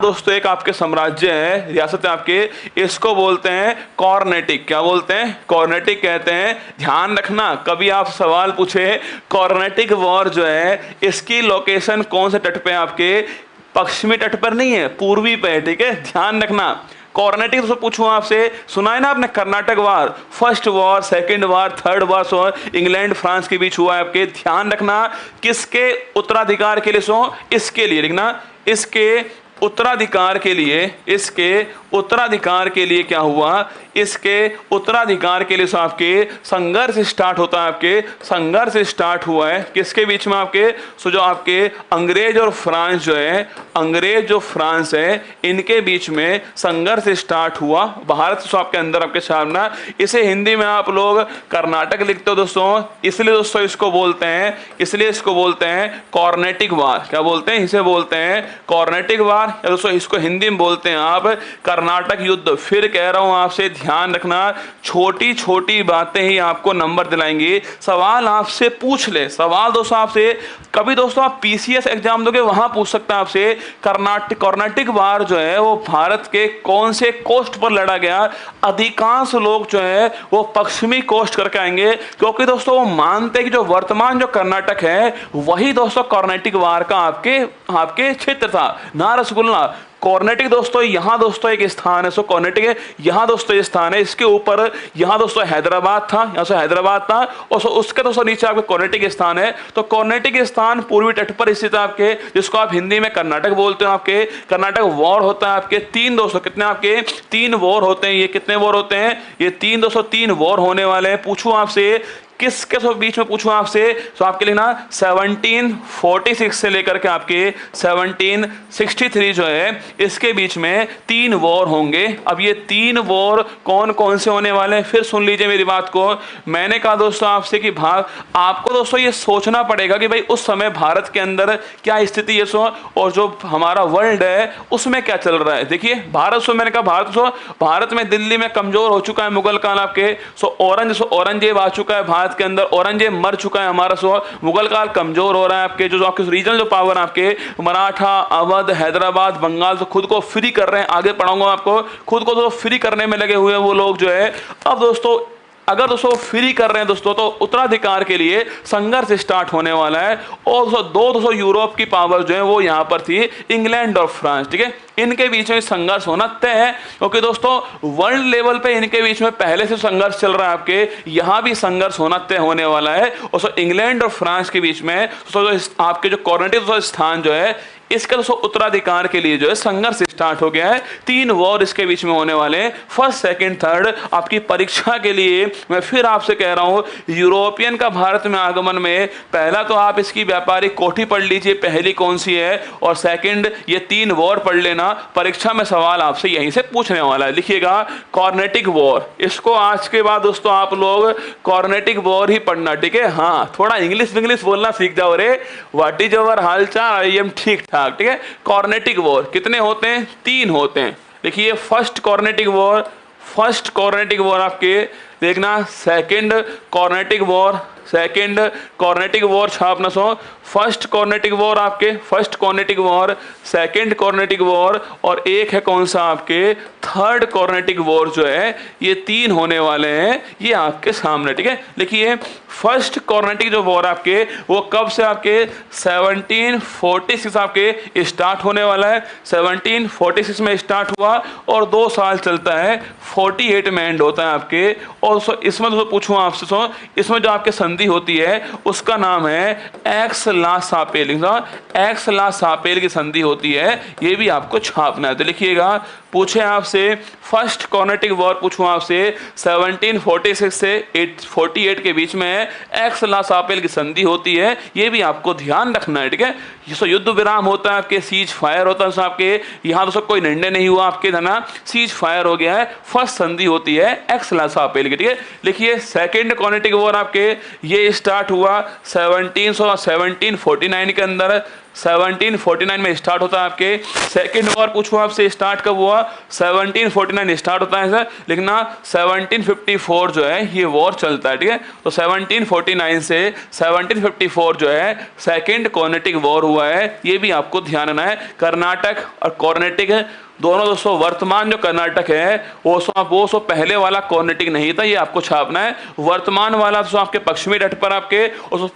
दोस्तों एक आपके साम्राज्य है, रियासत है आपके, इसको बोलते हैं कॉर्नेटिक। क्या बोलते हैं? कॉर्नेटिक कहते हैं। ध्यान रखना, कभी आप सवाल पूछे कॉर्नेटिक वॉर जो है इसकी लोकेशन कौन से तट पे है? आपके पश्चिमी तट पर नहीं है, पूर्वी पे है। ठीक है, ध्यान रखना। कॉर्नेटिक तो पूछूं आपसे, सुना है ना आपने Karnataka war, first war, second war, third war England France के बीच हुआ है आपके। ध्यान रखना, किसके उत्तराधिकार के लिए? इसके लिए लिखना, इसके उत्तराधिकार के लिए, इसके उत्तराधिकार के लिए क्या हुआ? इसके उत्तराधिकार के लिए आपके संघर्ष स्टार्ट होता है। आपके संघर्ष स्टार्ट हुआ है किसके बीच में? आपके जो आपके अंग्रेज और फ्रांस जो है, अंग्रेज जो फ्रांस है, इनके बीच में संघर्ष स्टार्ट हुआ भारत से आपके अंदर। आपके सामना, इसे हिंदी में आप लोग कर्नाटक लिखते हो दोस्तों, इसलिए दोस्तों इसको बोलते हैं, इसलिए इसको बोलते हैं कॉर्नेटिक वार। क्या बोलते हैं? इसे बोलते हैं कॉर्नेटिक वार, या दोस्तों इसको हिंदी में बोलते हैं आप कर्नाटक युद्ध। फिर कह रहा हूं आपसे, ध्यान रखना, छोटी छोटी बातें ही आपको नंबर दिलाएंगी। सवाल आपसे पूछ ले, सवाल दोस्तों आपसे कभी दोस्तों आप पीसीएस एग्जाम दोगे वहां पूछ सकता है आपसे, कर्नाटिक वार जो है वो भारत के कौन से कोस्ट पर लड़ा गया? अधिकांश लोग जो है वो पश्चिमी कोस्ट करके आएंगे, क्योंकि दोस्तों वो मानते हैं कि जो वर्तमान जो कर्नाटक है वही दोस्तों कर्नाटिक वार का आपके क्षेत्र था। ना रसगुल्ला, कॉर्नेटिक दोस्तों यहाँ दोस्तों एक स्थान है, कॉर्नेटिक है यहाँ दोस्तों ये स्थान है, इसके ऊपर यहाँ दोस्तों हैदराबाद था, यहाँ से हैदराबाद था, और उसके दोस्तों नीचे आपके कॉर्नेटिक स्थान है। तो कॉर्नेटिक स्थान पूर्वी तट पर स्थित है आपके, जिसको आप हिंदी में कर्नाटक बोलते हो। आपके कर्नाटक वॉर होता है आपके तीन दोस्तों, कितने आपके? तीन वॉर होते हैं। ये कितने वॉर होते हैं? ये तीन दोस्तों, तीन वॉर होने वाले हैं। पूछूं आपसे किसके बीच में पूछूं आपसे, तो आपके लिए ना 1746 से लेकर के आपके 1763 जो है इसके बीच में तीन वॉर होंगे। अब ये तीन वॉर कौन कौन से होने वाले हैं फिर सुन लीजिए मेरी बात को। मैंने कहा दोस्तों आपसे कि आपको दोस्तों ये सोचना पड़ेगा कि भाई उस समय भारत के अंदर क्या स्थिति है और जो हमारा वर्ल्ड है उसमें क्या चल रहा है। देखिए भारत मैंने कहा भारत में दिल्ली में कमजोर हो चुका है मुगल काल आपके, औरंगजेब आ चुका है भारत के अंदर, औरंगजेब मर चुका है हमारा, मुगल काल कमजोर हो रहा है आपके। जो आपके रीजनल जो पावर आपके मराठा, अवध, हैदराबाद, बंगाल, तो खुद को फ्री कर रहे हैं। आगे पढ़ाऊंगा आपको, खुद को तो फ्री करने में लगे हुए हैं वो लोग जो है। अब दोस्तों अगर दोस्तों फ्री कर रहे हैं दोस्तों, तो उत्तराधिकार के लिए संघर्ष स्टार्ट होने वाला है। और दोस्तों यूरोप की पावर जो है वो यहाँ पर थी, इंग्लैंड और फ्रांस। ठीक है, इनके बीच में संघर्ष होना तय है, क्योंकि दोस्तों वर्ल्ड लेवल पे इनके बीच में पहले से संघर्ष चल रहा है आपके, यहाँ भी संघर्ष होना तय होने वाला है। और इंग्लैंड और फ्रांस के बीच में आपके जो कॉर्नेटिक स्थान जो है इसके दोस्तों उत्तराधिकार के लिए जो है संघर्ष स्टार्ट हो गया है। तीन वॉर इसके बीच में होने वाले हैं, फर्स्ट, सेकंड, थर्ड। आपकी परीक्षा के लिए मैं फिर आपसे कह रहा हूं, यूरोपियन का भारत में आगमन में पहला तो आप इसकी व्यापारिक कोठी पढ़ लीजिए, पहली कौन सी है, और सेकंड ये तीन वॉर पढ़ लेना। परीक्षा में सवाल आपसे यहीं से पूछने वाला है। लिखिएगा कॉर्नेटिक वॉर, इसको आज के बाद दोस्तों आप लोग कॉर्नेटिक वॉर ही पढ़ना। ठीक है, हाँ थोड़ा इंग्लिश बोलना सीख जाओ रे। व्हाट इज अवर हालचाल? आई एम ठीक ठाक। ठीक है, कॉर्नेटिक वॉर कितने होते हैं? तीन होते हैं। देखिए फर्स्ट कॉर्नेटिक वॉर आपके देखना, सेकंड कॉर्नेटिक वॉर छापना फर्स्ट कॉर्नेटिक वॉर आपके, फर्स्ट कॉर्नेटिक वॉर, सेकंड कॉर्नेटिक वॉर, और एक है कौन सा आपके थर्ड कॉर्नेटिक वॉर जो है। ये तीन होने वाले हैं, ये आपके सामने। ठीक है, देखिए फर्स्ट कॉर्नेटिक जो वॉर आपके वो कब से आपके 1746 आपके स्टार्ट होने वाला है। 1746 में स्टार्ट हुआ और 2 साल चलता है, 48 में एंड होता है आपके। और इसमें तो पूछूं आपसे, इसमें जो आपके संधि होती है उसका नाम है एक्स ला सापेल की संधि होती है, ये भी आपको छापना है। तो लिखिएगा, पूछे आपसे फर्स्ट कॉर्नेटिक वॉर, पूछूं आपसे 1746 से 48 के बीच में एक्स ला सापेल की संधि होती है, ये भी आपको ध्यान रखना है। ठीक है, युद्ध विराम होता है आपके, सीज फायर होता है आपके, यहाँ दोस्तों कोई निर्णय नहीं हुआ आपके, धना सीज फायर हो गया है, फर्स्ट संधि होती है एक्स ला सापेल की। ठीक है, लिखिए सेकंड कॉर्नेटिक वॉर आपके ये स्टार्ट हुआ 1749 के अंदर, 1749 में स्टार्ट होता है आपके। सेकेंड वॉर पूछो आपसे स्टार्ट कब हुआ, 1749 स्टार्ट होता है सर, लिखना 1754 जो है ये वॉर चलता है, ठीक है। तो 1749 से 1754 जो है सेकेंड कर्नाटिक वॉर हुआ है, ये भी आपको ध्यान रखना है। कर्नाटक और कर्नाटिक दोनों दोस्तों, वर्तमान जो कर्नाटक है वो पहले वाला कर्नाटिक नहीं था, ये आपको छापना है। वर्तमान वाला जो आपके पश्चिमी तट पर आपके,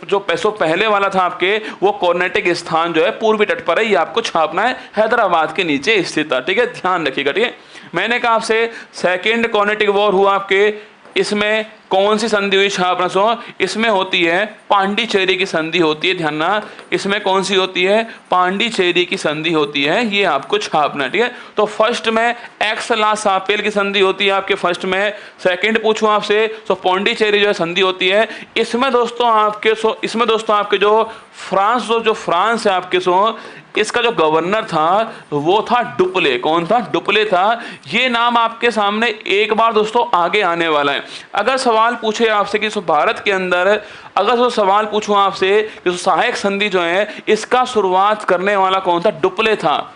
जो पहले वाला था आपके, वो कर्नाटक स्थान जो है पूर्वी तट पर है, ये आपको छापना है, हैदराबाद के नीचे स्थित है, ठीक है, ध्यान रखिएगा, ठीक है। मैंने कहा आपसे सेकेंड कर्नाटिक वॉर हुआ आपके, इसमें कौन सी संधि हुई छापना सो, इसमें होती है पांडिचेरी की संधि होती है, ध्यान ना, इसमें कौन सी होती है, पांडिचेरी की संधि होती है, ये आपको छापना है, ठीक है। तो फर्स्ट में एक्स ला सापेल की संधि होती है आपके फर्स्ट में। सेकंड पूछूं आपसे तो पांडिचेरी जो है संधि होती है। इसमें दोस्तों आपके जो फ्रांस है आपके इसका जो गवर्नर था वो था डुप्ले। कौन था, डुप्ले था। ये नाम आपके सामने एक बार दोस्तों आगे आने वाला है। अगर सवाल पूछे आपसे कि भारत के अंदर, अगर सवाल पूछूं आपसे कि सहायक संधि जो है इसका शुरुआत करने वाला कौन था, डुप्ले था।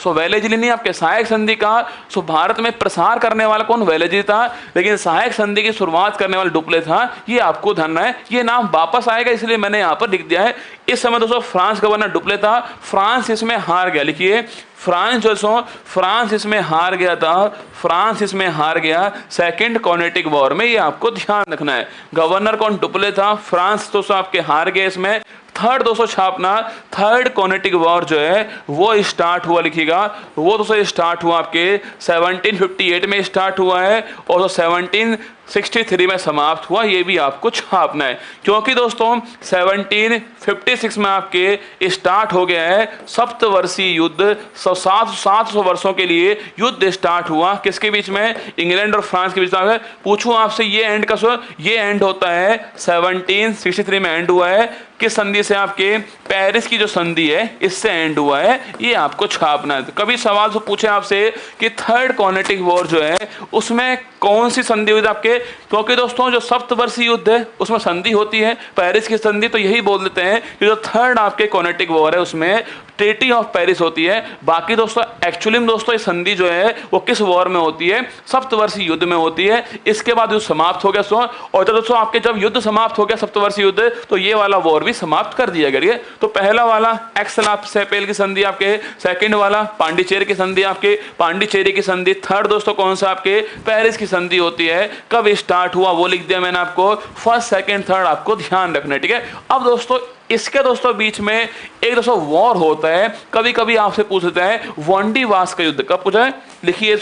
वेलेजली नहीं, आपके सहायक संधि का भारत में प्रसार करने वाला कौन, वेलेजली था, लेकिन सहायक संधि की शुरुआत करने वाला डुप्ले था, ये आपको ध्यान है। ये नाम वापस आएगा इसलिए मैंने यहाँ पर लिख दिया है। इस समय दोस्तों फ्रांस गवर्नर डुप्ले था, फ्रांस इसमें हार गया, लिखिए फ्रांस इसमें हार गया था, फ्रांस इसमें हार गया सेकेंड कर्नाटिक वॉर में, ये आपको ध्यान रखना है। गवर्नर कौन, डुप्ले था, फ्रांस दोस्तों आपके हार गए इसमें। थर्ड दोस्तों छापना, थर्ड कर्नाटिक वॉर जो है वो स्टार्ट हुआ, लिखिएगा, वो दोस्तों स्टार्ट हुआ आपके 1758 में स्टार्ट हुआ है और 1763 में समाप्त हुआ, ये भी आपको छापना है। क्योंकि दोस्तों 1756 में आपके स्टार्ट हो गया है सप्तवर्षीय युद्ध, 700 वर्षों के लिए युद्ध स्टार्ट हुआ, किसके बीच में, इंग्लैंड और फ्रांस के बीच में। पूछूं आपसे ये एंड का ये एंड होता है 1763 में एंड हुआ है। किस संधि से, आपके पेरिस की जो संधि है इससे एंड हुआ है, ये आपको छापना है। कभी सवाल से पूछे आपसे कि थर्ड कर्नाटिक वॉर जो है उसमें कौन सी संधि हुई आपके, क्योंकि दोस्तों जो सप्तवर्षीय युद्ध है उसमें संधि होती है पेरिस की संधि, तो यही बोल देते हैं कि जो थर्ड आपके कर्नाटिक वॉर है उसमें ट्रीटी ऑफ पेरिस होती है। बाकी दोस्तों एक्चुअली में दोस्तों ये संधि जो है वो किस वॉर में होती है, सप्तवर्षीय युद्ध में होती है। इसके बाद युद्ध समाप्त हो गया और दोस्तों आपके जब युद्ध समाप्त हो गया सप्तवर्षीय युद्ध, तो ये वाला वॉर भी समाप्त कर दिया गया। तो पहला वाला एक्स-ला-सापेल की संधि आपके, सेकंड वाला पांडिचेरी की संधि आपके, पांडिचेरी की संधि। थर्ड दोस्तों कौन सा, आपके पेरिस की संधि होती है। कब स्टार्ट हुआ वो लिख दिया मैंने आपको, फर्स्ट सेकंड थर्ड आपको ध्यान रखना है, ठीक है। अब दोस्तों इसके दोस्तों बीच में एक दोस्तों वॉर होता है, कभी कभी आपसे पूछता है वांडीवास का युद्ध कब पूछा है, लिखिए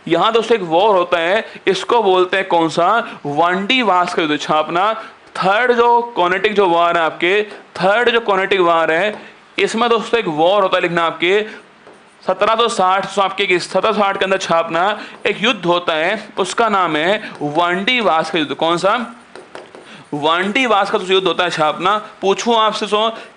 यहां दोस्तों एक वॉर होता है, इसको बोलते हैं कौन सा, वांडीवास का युद्ध छापना। थर्ड जो कर्नाटिक जो वॉर है आपके, थर्ड जो कर्नाटिक वॉर है इसमें दोस्तों एक वॉर होता है, लिखना आपके 1760 आपके 1760 के अंदर छापना। एक युद्ध होता है उसका नाम है वांडीवास का युद्ध। कौन सा, वांडीवास का युद्ध होता है छापना। पूछूं आपसे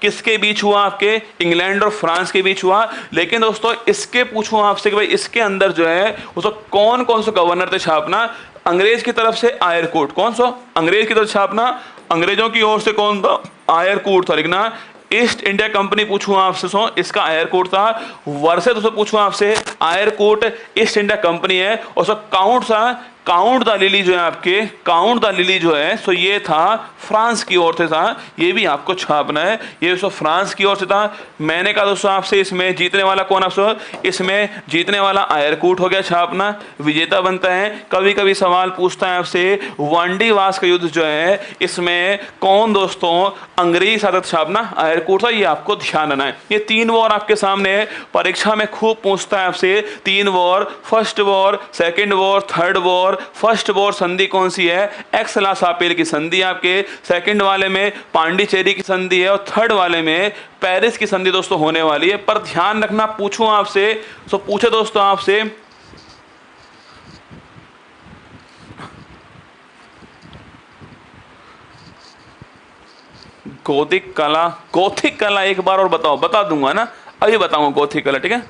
किसके बीच हुआ, आपके इंग्लैंड और फ्रांस के बीच हुआ। लेकिन दोस्तों इसके पूछूं आपसे कि भाई इसके अंदर जो है उसको कौन कौन से गवर्नर थे छापना। अंग्रेज की तरफ से आयरकूट, कौन सा, अंग्रेज की तरफ छापना, अंग्रेजों की ओर से कौन था, आयरकूट था, लिखना। ईस्ट इंडिया कंपनी पूछूं आपसे इसका आयरकूट था। वर्षे दोस्तों पूछूं आपसे, आयरकूट ईस्ट इंडिया कंपनी है। और काउंट था, काउंट द लिली जो है आपके, काउंट द लिली जो है ये था फ्रांस की ओर से था, ये भी आपको छापना है, ये दोस्तों फ्रांस की ओर से था। मैंने कहा दोस्तों आपसे इसमें जीतने वाला कौन, आपसे इसमें जीतने वाला आयरकूट हो गया छापना, विजेता बनता है। कभी कभी सवाल पूछता है आपसे वांडीवास का युद्ध जो है इसमें कौन दोस्तों अंग्रेज साथ छापना, आयरकूट था, ये आपको ध्यान रखना है। ये तीन वॉर आपके सामने परीक्षा में खूब पूछता है आपसे, तीन war, first war, second war, third war. First war संधि कौन सी है, एक्स-ला-सापेल की संधि आपके, सेकंड वाले में पांडिचेरी की संधि है और थर्ड वाले में पेरिस की संधि दोस्तों होने वाली है। पर ध्यान रखना, पूछूं आपसे पूछे दोस्तों आपसे गोथिक कला एक बार और बताओ, बता दूंगा ना, अभी बताऊंगा गोथिक कला, ठीक है,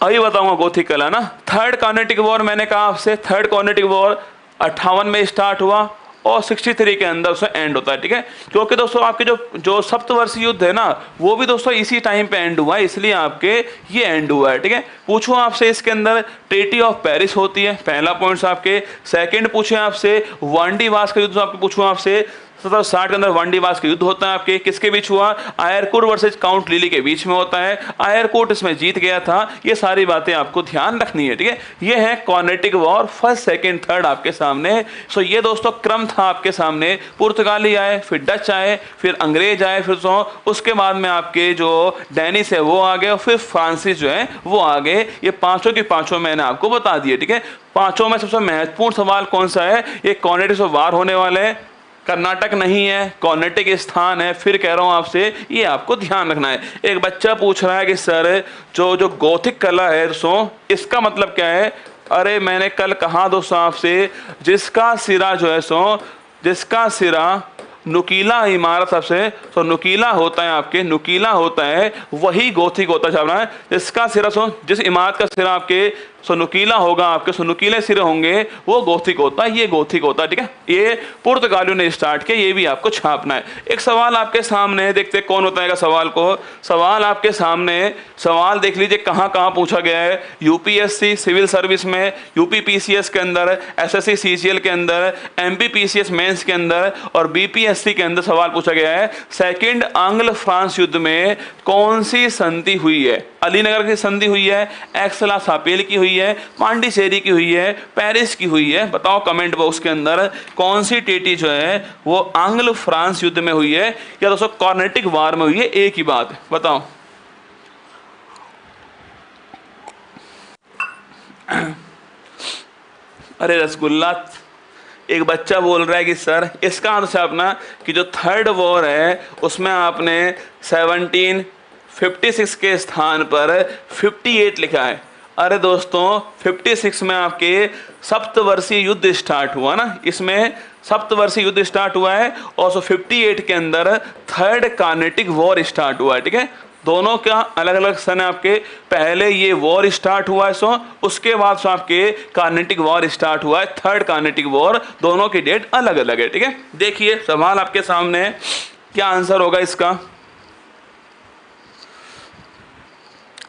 अभी बताऊंगा गोथिक कला ना। थर्ड कर्नाटिक वॉर मैंने कहा आपसे, थर्ड कर्नाटिक वॉर 58 में स्टार्ट हुआ और 63 के अंदर उसमें एंड होता है, ठीक है। क्योंकि दोस्तों आपके जो सप्तवर्षीय युद्ध है ना, वो भी दोस्तों इसी टाइम पे एंड हुआ है, इसलिए आपके ये एंड हुआ है, ठीक है। पूछो आपसे इसके अंदर ट्रीटी ऑफ पेरिस होती है, पहला पॉइंट आपके। सेकंड पूछे आपसे वांडी वास का युद्ध, आपके पूछो आपसे 1760 के अंदर वांडीवास का युद्ध होता है आपके, किसके बीच हुआ? आयरकोट वर्सेज काउंट लिली के बीच में होता है, आयरकोट इसमें जीत गया था। ये सारी बातें आपको ध्यान रखनी है, ठीक है। ये है Carnatic war, first second third आपके सामने। सो ये दोस्तों क्रम था आपके सामने। पुर्तगाली आए, फिर डच आए, फिर अंग्रेज आए, फिर उसके बाद में आपके जो डेनिस है वो आ गए, और फिर फ्रांसिस जो है वो आ गए। ये पांचों की पांचों मैंने आपको बता दिए, ठीक है। पांचों में सबसे महत्वपूर्ण सवाल कौन सा है? ये कार्नेटिक वार होने वाले हैं, कर्नाटक नहीं है, कार्नेटिक स्थान है। फिर कह रहा हूं आपसे, ये आपको ध्यान रखना है। एक बच्चा पूछ रहा है कि सर जो गोथिक कला है दोस्तों, इसका मतलब क्या है? अरे मैंने कल कहा दोस्तों आपसे, जिसका सिरा जो है जिसका सिरा नुकीला इमारत सबसे तो नुकीला होता है, आपके नुकीला होता है, वही गोथिक होता है। जिसका सिरा जिस इमारत का सिरा आपके नुकीला होगा, आपके नुकीले सिरे होंगे, वो गोथिक होता है, ये गोथिक होता है, ठीक है। ये पुर्तगालियों ने स्टार्ट किया, ये भी आपको छापना है। एक सवाल आपके सामने है, देखते कौन बताएगा सवाल को। सवाल आपके सामने, सवाल देख लीजिए कहाँ कहाँ पूछा गया है। यूपीएससी सिविल सर्विस में, यूपीपीसीएस के अंदर, एसएससी सीजीएल के अंदर, एमपीपीसीएस मेंस के अंदर और बीपीएससी के अंदर सवाल पूछा गया है। सेकंड आंग्ल फ्रांस युद्ध में कौन सी संधि हुई है? अलीनगर की संधि हुई है, एक्सला-सापेल की हुई है, पांडिचेरी की हुई है, पेरिस की हुई है? बताओ कमेंट बॉक्स के अंदर कौन सी ट्रीटी जो है वो आंग्ल फ्रांस युद्ध में हुई है या दोस्तों कार्नेटिक वार में हुई है? एक ही बात है, बताओ। अरे रसगुल्ला, एक बच्चा बोल रहा है कि सर इसका आंसर अपना कि जो थर्ड वॉर है उसमें आपने 1756 के स्थान पर 58 लिखा है। अरे दोस्तों 56 में आपके सप्तवर्षीय युद्ध स्टार्ट हुआ ना, इसमें सप्तवर्षीय युद्ध स्टार्ट हुआ है और 58 के अंदर थर्ड कार्नेटिक वॉर स्टार्ट हुआ है, ठीक है। दोनों का अलग अलग सन है आपके। पहले ये वॉर स्टार्ट हुआ है उसके बाद आपके कार्नेटिक वॉर स्टार्ट हुआ है, थर्ड कार्नेटिक वॉर। दोनों की डेट अलग अलग है, ठीक है। देखिए सवाल आपके सामने है, क्या आंसर होगा इसका?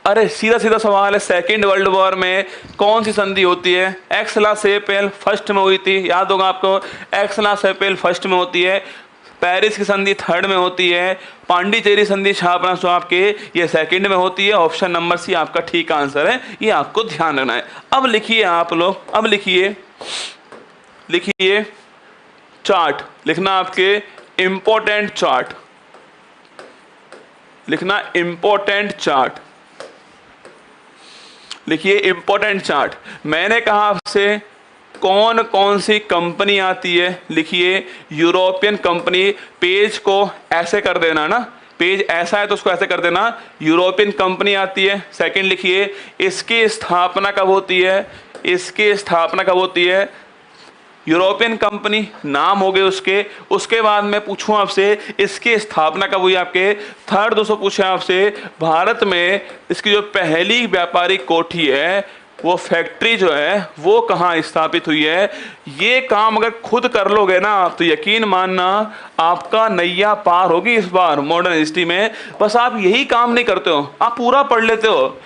अरे सीधा सीधा सवाल है, सेकेंड वर्ल्ड वॉर में कौन सी संधि होती है? एक्सला-सापेल फर्स्ट में हुई थी, याद होगा आपको। एक्सला-सापेल फर्स्ट में होती है, पेरिस की संधि थर्ड में होती है, पांडिचेरी संधि छापना आपके ये सेकंड में होती है। ऑप्शन नंबर सी आपका ठीक आंसर है, ये आपको ध्यान रखना है। अब लिखिए आप लोग, अब लिखिए चार्ट लिखना, आपके इंपॉर्टेंट चार्ट लिखना, इंपॉर्टेंट चार्ट लिखिए, इंपॉर्टेंट चार्ट। मैंने कहा आपसे कौन कौन सी कंपनी आती है, लिखिए यूरोपियन कंपनी। पेज को ऐसे कर देना ना, पेज ऐसा है तो उसको ऐसे कर देना, यूरोपियन कंपनी आती है। सेकंड लिखिए इसकी स्थापना कब होती है, इसकी स्थापना कब होती है? यूरोपियन कंपनी नाम हो गए उसके। उसके बाद मैं पूछूं आपसे इसकी स्थापना कब हुई आपके? थर्ड दोस्तों पूछे आपसे भारत में इसकी जो पहली व्यापारिक कोठी है, वो फैक्ट्री जो है वो कहाँ स्थापित हुई है? ये काम अगर खुद कर लोगे ना तो यकीन मानना आपका नैया पार होगी इस बार मॉडर्न हिस्ट्री में। बस आप यही काम नहीं करते हो, आप पूरा पढ़ लेते हो।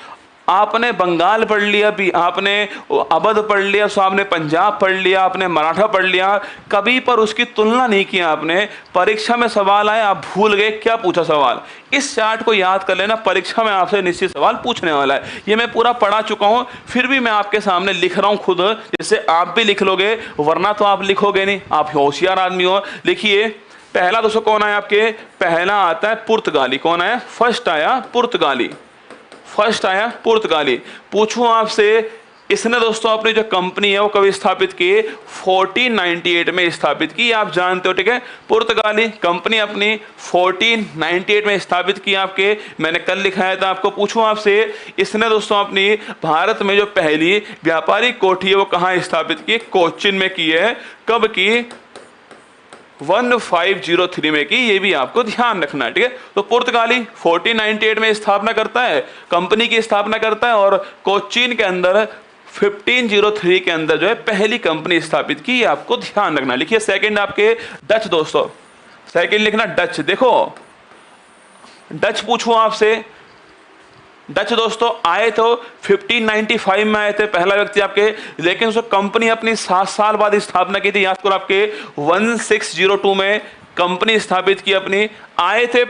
आपने बंगाल पढ़ लिया, भी आपने अवध पढ़ लिया, सो आपने पंजाब पढ़ लिया, आपने मराठा पढ़ लिया, कभी पर उसकी तुलना नहीं किया आपने। परीक्षा में सवाल आए आप भूल गए क्या पूछा सवाल। इस चार्ट को याद कर लेना, परीक्षा में आपसे निश्चित सवाल पूछने वाला है। ये मैं पूरा पढ़ा चुका हूँ, फिर भी मैं आपके सामने लिख रहा हूँ खुद, जिससे आप भी लिख लोगे, वरना तो आप लिखोगे नहीं, आप होशियार आदमी हो। लिखिए पहला दोस्तों कौन आया आपके? पहला आता है पुर्तगाली। कौन आया? फर्स्ट आया पुर्तगाली, फर्स्ट आया पुर्तगाली। पूछूं आपसे, इसने दोस्तों अपनी जो कंपनी है वो कभी स्थापित की? 1498 में स्थापित की, आप जानते हो, ठीक है। पुर्तगाली कंपनी अपनी 1498 में स्थापित की आपके, मैंने कल लिखाया था आपको। पूछूं आपसे, इसने दोस्तों अपनी भारत में जो पहली व्यापारिक कोठी है वो कहाँ स्थापित की? कोच्चिन में की है। कब की? 1503 में की, ये भी आपको ध्यान रखना है, ठीक है। तो पुर्तगाली 1498 में स्थापना करता है, कंपनी की स्थापना करता है, और कोच्चिन के अंदर 1503 के अंदर जो है पहली कंपनी स्थापित की, ये आपको ध्यान रखना। लिखिए सेकंड आपके डच दोस्तों, सेकंड लिखना डच। देखो डच पूछूं आपसे, डच दोस्तों आए तो 1595 में आए थे पहला व्यक्ति आपके, लेकिन उसको कंपनी अपनी 7 साल बाद स्थापना की थी। याद करो आपके 1602 में कंपनी स्थापित की अपनी। आए थे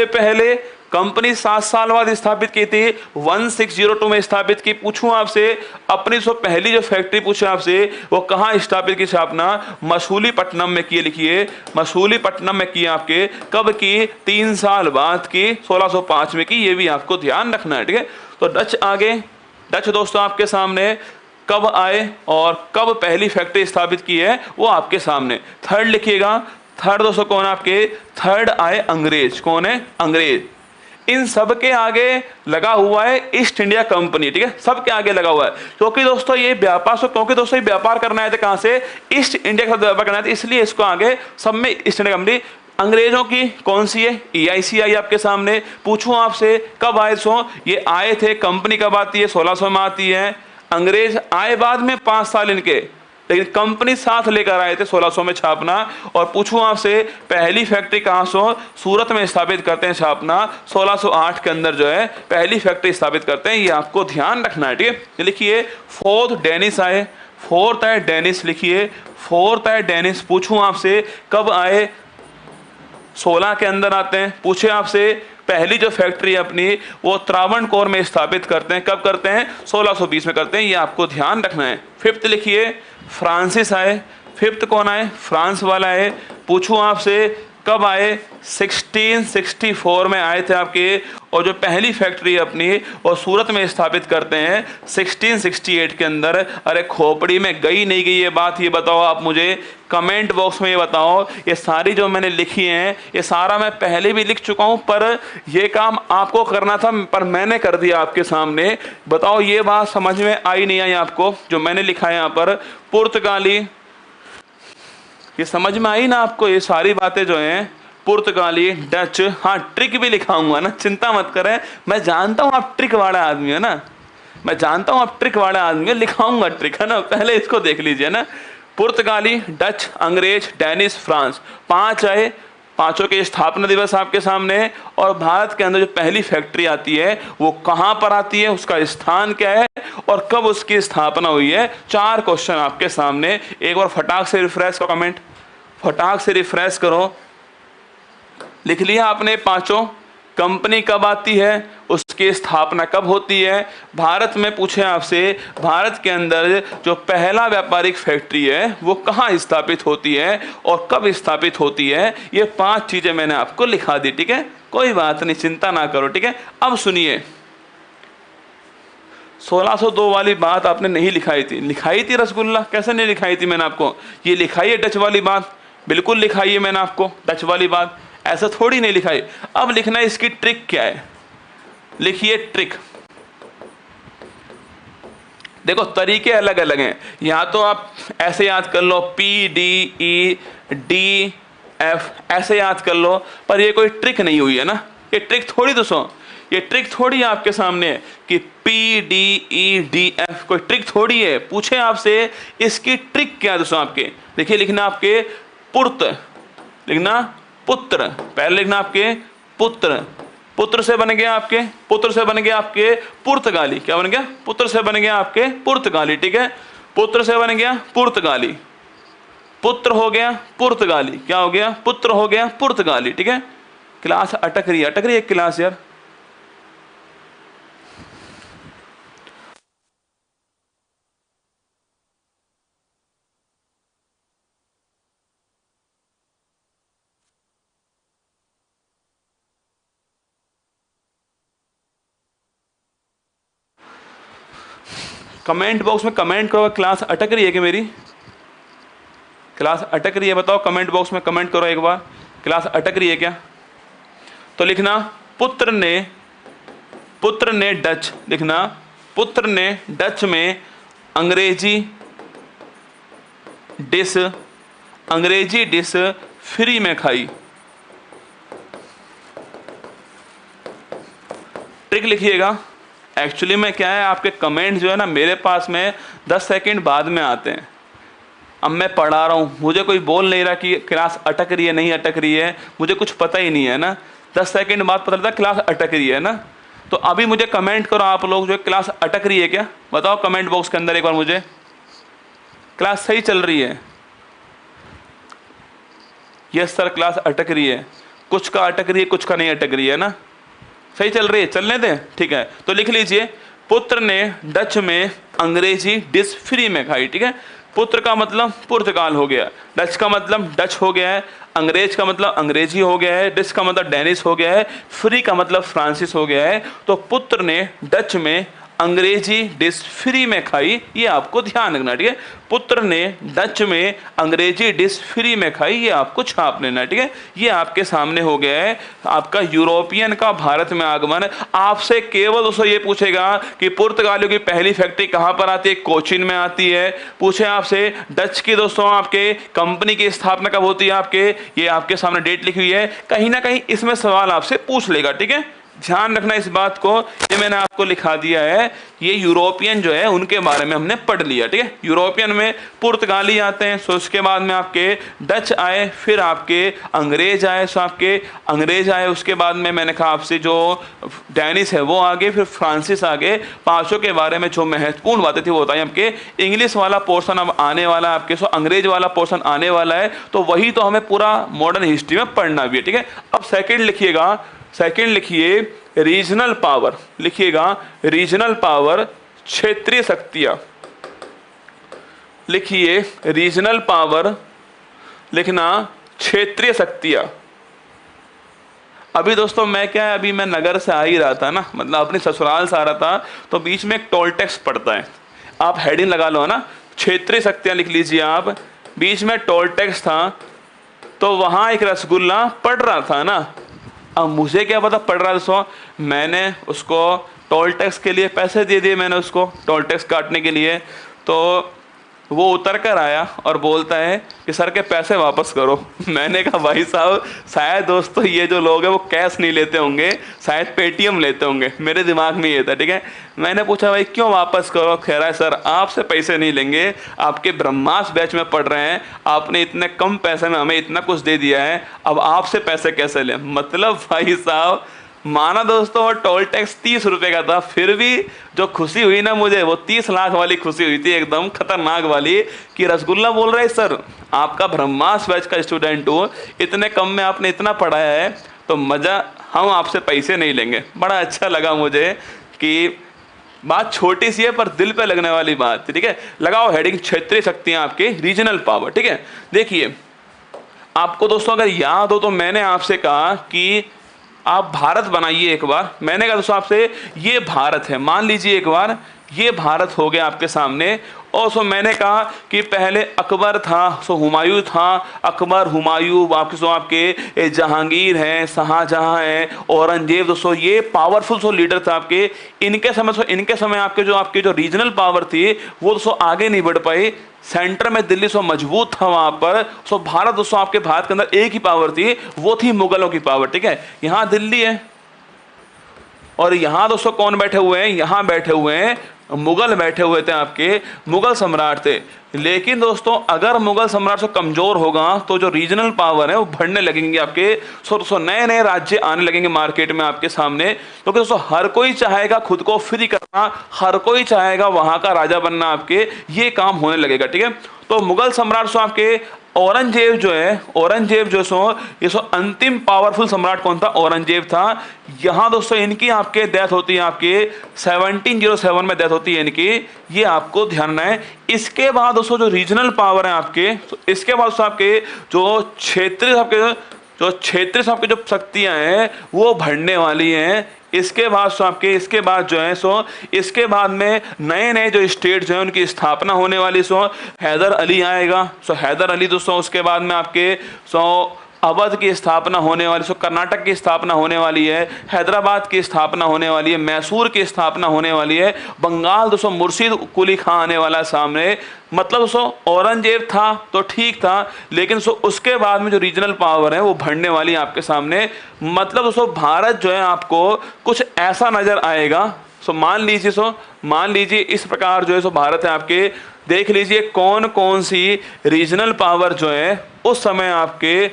पहले कंपनी 7 साल बाद स्थापित की थी, 1602 में स्थापित की। पूछूं आपसे अपनी जो पहली जो फैक्ट्री पूछे आपसे वो कहाँ स्थापित की स्थापना, मसूलीपट्टनम में की। लिखिए मसूलीपट्टनम में की आपके, कब की, 3 साल बाद की, 1605 में की। ये भी आपको ध्यान रखना है, ठीक है। तो डच आगे, डच दोस्तों आपके सामने कब आए और कब पहली फैक्ट्री स्थापित की है वो आपके सामने। थर्ड लिखिएगा, थर्ड दोस्तों कौन आपके, थर्ड आए अंग्रेज। कौन है, अंग्रेज। इन सब के आगे लगा हुआ है ईस्ट इंडिया कंपनी, ठीक है, सबके आगे लगा हुआ है। क्योंकि दोस्तों ये व्यापार करना है, कहां से, ईस्ट इंडिया के साथ व्यापार करना है, इसलिए इसको आगे सब में ईस्ट इंडिया कंपनी। अंग्रेजों की कौन सी है, EIC आई आपके सामने। पूछूं आपसे कब आए, ये आए थे, कंपनी कब आती है, 1600 में आती है। अंग्रेज आए बाद में 5 साल इनके, लेकिन कंपनी साथ लेकर आए थे 1600 में छापना। और पूछूं आपसे पहली फैक्ट्री कहां से, सूरत में स्थापित करते हैं छापना, 1608 के अंदर जो है पहली फैक्ट्री स्थापित करते हैं। ये आपको ध्यान रखना है, ठीक है। लिखिए फोर्थ डेनिस आए, फोर्थ आए डेनिस। लिखिए फोर्थ आए डेनिस। पूछूं आपसे कब आए, 16 के अंदर आते हैं। पूछे आपसे पहली जो फैक्ट्री अपनी वो त्रावणकोर में स्थापित करते हैं, कब करते हैं, 1620 में करते हैं। ये आपको ध्यान रखना है। फिफ्थ लिखिए फ्रांसिस आए, फिफ्थ कौन आए, फ्रांस वाला है। पूछूं आपसे कब आए, 1664 में आए थे आपके। और जो पहली फैक्ट्री अपनी वो सूरत में स्थापित करते हैं 1668 के अंदर। अरे खोपड़ी में गई नहीं गई ये बात, ये बताओ आप मुझे कमेंट बॉक्स में, ये बताओ। ये सारी जो मैंने लिखी हैं ये सारा मैं पहले भी लिख चुका हूं, पर ये काम आपको करना था, पर मैंने कर दिया आपके सामने। बताओ ये बात समझ में आई नहीं आई आपको, जो मैंने लिखा है यहाँ पर। पुर्तगाली, ये समझ में आई ना आपको, ये सारी बातें जो हैं, पुर्तगाली, डच। हाँ ट्रिक भी लिखाऊंगा ना, चिंता मत करें। मैं जानता हूं आप ट्रिक वाला आदमी है ना, मैं जानता हूं आप ट्रिक वाला आदमी है, लिखाऊंगा ट्रिक, है ना। पहले इसको देख लीजिए ना, पुर्तगाली, डच, अंग्रेज, डेनिस, फ्रांस, 5 आए। पांचों के स्थापना दिवस आपके सामने। और भारत के अंदर जो पहली फैक्ट्री आती है वो कहां पर आती है, उसका स्थान क्या है और कब उसकी स्थापना हुई है। 4 क्वेश्चन आपके सामने। एक बार फटाक से रिफ्रेश करो, कमेंट फटाक से रिफ्रेश करो। लिख लिया आपने पांचों। कंपनी कब आती है, उसकी स्थापना कब होती है। भारत में पूछे आपसे भारत के अंदर जो पहला व्यापारिक फैक्ट्री है वो कहाँ स्थापित होती है और कब स्थापित होती है। ये 5 चीजें मैंने आपको लिखा दी, ठीक है। कोई बात नहीं, चिंता ना करो, ठीक है। अब सुनिए, 1602 वाली बात आपने नहीं लिखाई थी, लिखाई थी रसगुल्ला, कैसे नहीं लिखाई थी मैंने आपको। ये लिखाई है डच वाली बात, बिल्कुल लिखाई है मैंने आपको डच वाली बात, ऐसा थोड़ी नहीं लिखाई। अब लिखना है इसकी ट्रिक क्या है। लिखिए ट्रिक। देखो तरीके अलग अलग हैं, या तो आप ऐसे याद कर लो PDEDF ऐसे याद कर लो, पर ये कोई ट्रिक नहीं हुई है ना, ये ट्रिक थोड़ी दोस्तों, ये ट्रिक थोड़ी आपके सामने है कि PDEDF कोई ट्रिक थोड़ी है। पूछे आपसे इसकी ट्रिक क्या है दोस्तों आपके। देखिए लिखना आपके पुर्त, लिखना पुत्र, पहले लिखना आपके पुत्र, पुत्र से बन गया आपके, पुत्र से बन गया आपके पुर्तगाली। क्या बन गया, पुत्र से बन गया आपके पुर्तगाली, ठीक है। पुत्र से बन गया पुर्तगाली, पुत्र हो गया पुर्तगाली, क्या हो गया, पुत्र हो गया पुर्तगाली, ठीक है। क्लास अटक रही है क्लास यार। कमेंट बॉक्स में कमेंट करो, क्लास अटक रही है कि मेरी क्लास अटक रही है, बताओ कमेंट बॉक्स में कमेंट करो एक बार, क्लास अटक रही है क्या। तो लिखना पुत्र ने डच, लिखना पुत्र ने डच में अंग्रेजी डिश फ्री में खाई। ट्रिक लिखिएगा, एक्चुअली में क्या है, आपके कमेंट जो है ना मेरे पास में 10 सेकंड बाद में आते हैं। अब मैं पढ़ा रहा हूँ, मुझे कोई बोल नहीं रहा कि क्लास अटक रही है नहीं अटक रही है, मुझे कुछ पता ही नहीं है ना। 10 सेकंड बाद पता चलता क्लास अटक रही है ना। तो अभी मुझे कमेंट करो आप लोग, जो क्लास अटक रही है क्या, बताओ कमेंट बॉक्स के अंदर एक बार मुझे। क्लास सही चल रही है? यस सर क्लास अटक रही है, कुछ का अटक रही है कुछ का नहीं अटक रही है ना। सही चल रही है, चलने दें, ठीक है। तो लिख लीजिए, पुत्र ने डच में अंग्रेजी डिश फ्री में खाई। ठीक है, पुत्र का मतलब पुर्तगाल हो गया, डच का मतलब डच हो गया है, अंग्रेज का मतलब अंग्रेजी हो गया है, डिश का मतलब डेनिश हो गया है, फ्री का मतलब फ्रांसिस हो गया है। तो पुत्र ने डच में अंग्रेजी डिश फ्री में खाई, ये आपको ध्यान रखना। ठीक है, पुत्र ने डच में अंग्रेजी डिश फ्री में खाई, ये आपको छाप लेना। ठीक है, ये आपके सामने हो गया है आपका यूरोपियन का भारत में आगमन। आपसे केवल दोस्तों ये पूछेगा कि पुर्तगालियों की पहली फैक्ट्री कहाँ पर आती है, कोचिन में आती है। पूछे आपसे डच की दोस्तों आपके कंपनी की स्थापना कब होती है, आपके ये आपके सामने डेट लिखी हुई है, कहीं ना कहीं इसमें सवाल आपसे पूछ लेगा। ठीक है, ध्यान रखना इस बात को, ये मैंने आपको लिखा दिया है। ये यूरोपियन जो है उनके बारे में हमने पढ़ लिया। ठीक है, यूरोपियन में पुर्तगाली आते हैं, सो उसके बाद में आपके डच आए, फिर आपके अंग्रेज आए, सो आपके अंग्रेज आए, उसके बाद में मैंने कहा आपसे जो डेनिश है वो आगे, फिर फ्रांसिस आगे। पांचों के बारे में जो महत्वपूर्ण बातें थी वो बताई। आपके इंग्लिश वाला पोर्शन अब आने वाला है, आपके सो अंग्रेज वाला पोर्शन आने वाला है, तो वही तो हमें पूरा मॉडर्न हिस्ट्री में पढ़ना भी है। ठीक है, अब सेकेंड लिखिएगा, सेकंड लिखिए रीजनल पावर, लिखिएगा रीजनल पावर, क्षेत्रीय शक्तियां। लिखिए रीजनल पावर, लिखना क्षेत्रीय शक्तियां। अभी दोस्तों मैं क्या है, अभी मैं नगर से आ ही रहा था ना, मतलब अपने ससुराल से आ रहा था, तो बीच में एक टोल टैक्स पड़ता है, आप हेडिंग लगा लो ना, क्षेत्रीय शक्तियां लिख लीजिए आप। बीच में टोल टैक्स था, तो वहां एक रसगुल्ला पड़ रहा था ना। अब मुझे क्या पता पड़ रहा है दोस्तों, मैंने उसको टोल टैक्स के लिए पैसे दे दिए, मैंने उसको टोल टैक्स काटने के लिए। तो वो उतर कर आया और बोलता है कि सर के पैसे वापस करो। मैंने कहा भाई साहब शायद दोस्तों ये जो लोग हैं वो कैश नहीं लेते होंगे, शायद पेटीएम लेते होंगे, मेरे दिमाग में ये था। ठीक है, मैंने पूछा भाई क्यों वापस करो, कह रहा है सर आपसे पैसे नहीं लेंगे, आपके ब्रह्मास बैच में पढ़ रहे हैं, आपने इतने कम पैसे में हमें इतना कुछ दे दिया है, अब आपसे पैसे कैसे लें। मतलब भाई साहब माना दोस्तों वो टोल टैक्स 30 रुपए का था, फिर भी जो खुशी हुई ना मुझे, वो 30 लाख वाली खुशी हुई थी, एकदम खतरनाक वाली, कि रसगुल्ला बोल रहा है सर आपका ब्रह्मास बैच का स्टूडेंट हूँ, इतने कम में आपने इतना पढ़ाया है, तो मजा, हम आपसे पैसे नहीं लेंगे। बड़ा अच्छा लगा मुझे कि बात छोटी सी है पर दिल पे लगने वाली बात। ठीक है, लगाओ हेडिंग क्षेत्रीय शक्तियां आपके रीजनल पावर। ठीक है, देखिए आपको दोस्तों अगर याद हो तो मैंने आपसे कहा कि आप भारत बनाइए एक बार। मैंने कहा दोस्तों आपसे ये भारत है, मान लीजिए एक बार ये भारत हो गया आपके सामने। और सो मैंने कहा कि पहले अकबर था, सो हुमायूं था, अकबर हुमायूं, आपके सो आपके जहांगीर हैं, शाहजहां हैं, औरंगजेब, दोस्तों ये पावरफुल सो लीडर था आपके। इनके समय आपके जो रीजनल पावर थी वो दोस्तों आगे नहीं बढ़ पाई। सेंटर में दिल्ली सो मजबूत था वहां पर। सो भारत दोस्तों आपके भारत के अंदर एक ही पावर थी, वो थी मुगलों की पावर। ठीक है, यहाँ दिल्ली है और यहाँ दोस्तों कौन बैठे हुए हैं, यहाँ बैठे हुए हैं मुगल बैठे हुए थे, आपके मुगल सम्राट थे। लेकिन दोस्तों अगर मुगल सम्राट से कमजोर होगा तो जो रीजनल पावर है वो बढ़ने लगेंगे आपके। सो नए नए राज्य आने लगेंगे मार्केट में आपके सामने, क्योंकि दोस्तों हर कोई चाहेगा खुद को फ्री करना, हर कोई चाहेगा वहां का राजा बनना, आपके ये काम होने लगेगा। ठीक है, तो मुगल सम्राट सो आपके औरंगजेब जो है, औरंगजेब जो सो ये सो अंतिम पावरफुल सम्राट कौन था, औरंगजेब था। यहाँ दोस्तों इनकी आपके डेथ होती है, आपके 1707 में डेथ होती है इनकी, ये आपको ध्यान रखना है। इसके बाद दोस्तों जो रीजनल पावर है आपके, तो इसके बाद दोस्तों आपके जो क्षेत्रीय जो शक्तियां हैं वो बढ़ने वाली हैं। इसके बाद जो है सो इसके बाद में नए नए जो स्टेट जो है उनकी स्थापना होने वाली। सो हैदर अली आएगा, सो हैदर अली दोस्तों, उसके बाद में आपके सो अवध की स्थापना होने वाली, सो कर्नाटक की स्थापना होने वाली है, हैदराबाद की स्थापना होने वाली है, मैसूर की स्थापना होने वाली है, बंगाल दोस्तों मुर्शिद कुली खां आने वाला है सामने। मतलब दोस्तों औरंगजेब था तो ठीक था, लेकिन सो उसके बाद में जो रीजनल पावर है वो बढ़ने वाली है आपके सामने। मतलब दोस्तों भारत जो है आपको कुछ ऐसा नजर आएगा, मान लीजिए इस प्रकार जो है सो भारत है आपके, देख लीजिए कौन कौन सी रीजनल पावर जो है उस समय आपके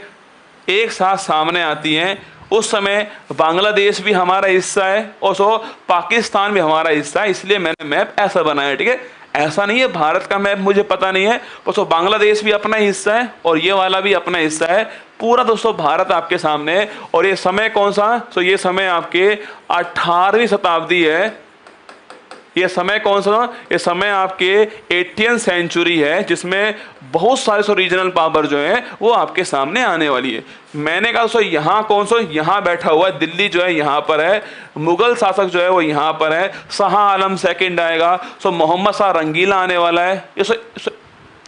एक साथ सामने आती हैं। उस समय बांग्लादेश भी हमारा हिस्सा है और सो पाकिस्तान भी हमारा हिस्सा है, इसलिए मैंने मैप ऐसा बनाया। ठीक है, ऐसा नहीं है भारत का मैप मुझे पता नहीं है, पर सो बांग्लादेश भी अपना हिस्सा है और ये वाला भी अपना हिस्सा है। पूरा दोस्तों भारत आपके सामने है। और ये समय कौन सा? तो ये समय आपके 18वीं शताब्दी है। ये समय कौन सा? ये समय आपके 18th सेंचुरी है, जिसमें बहुत सारे सो रीजनल पावर जो है वो आपके सामने आने वाली है। मैंने कहा सो यहाँ कौन सा? यहाँ बैठा हुआ है, दिल्ली जो है यहाँ पर है, मुगल शासक जो है वो यहाँ पर है, शाह आलम सेकंड आएगा, सो मोहम्मद शाह रंगीला आने वाला है। ये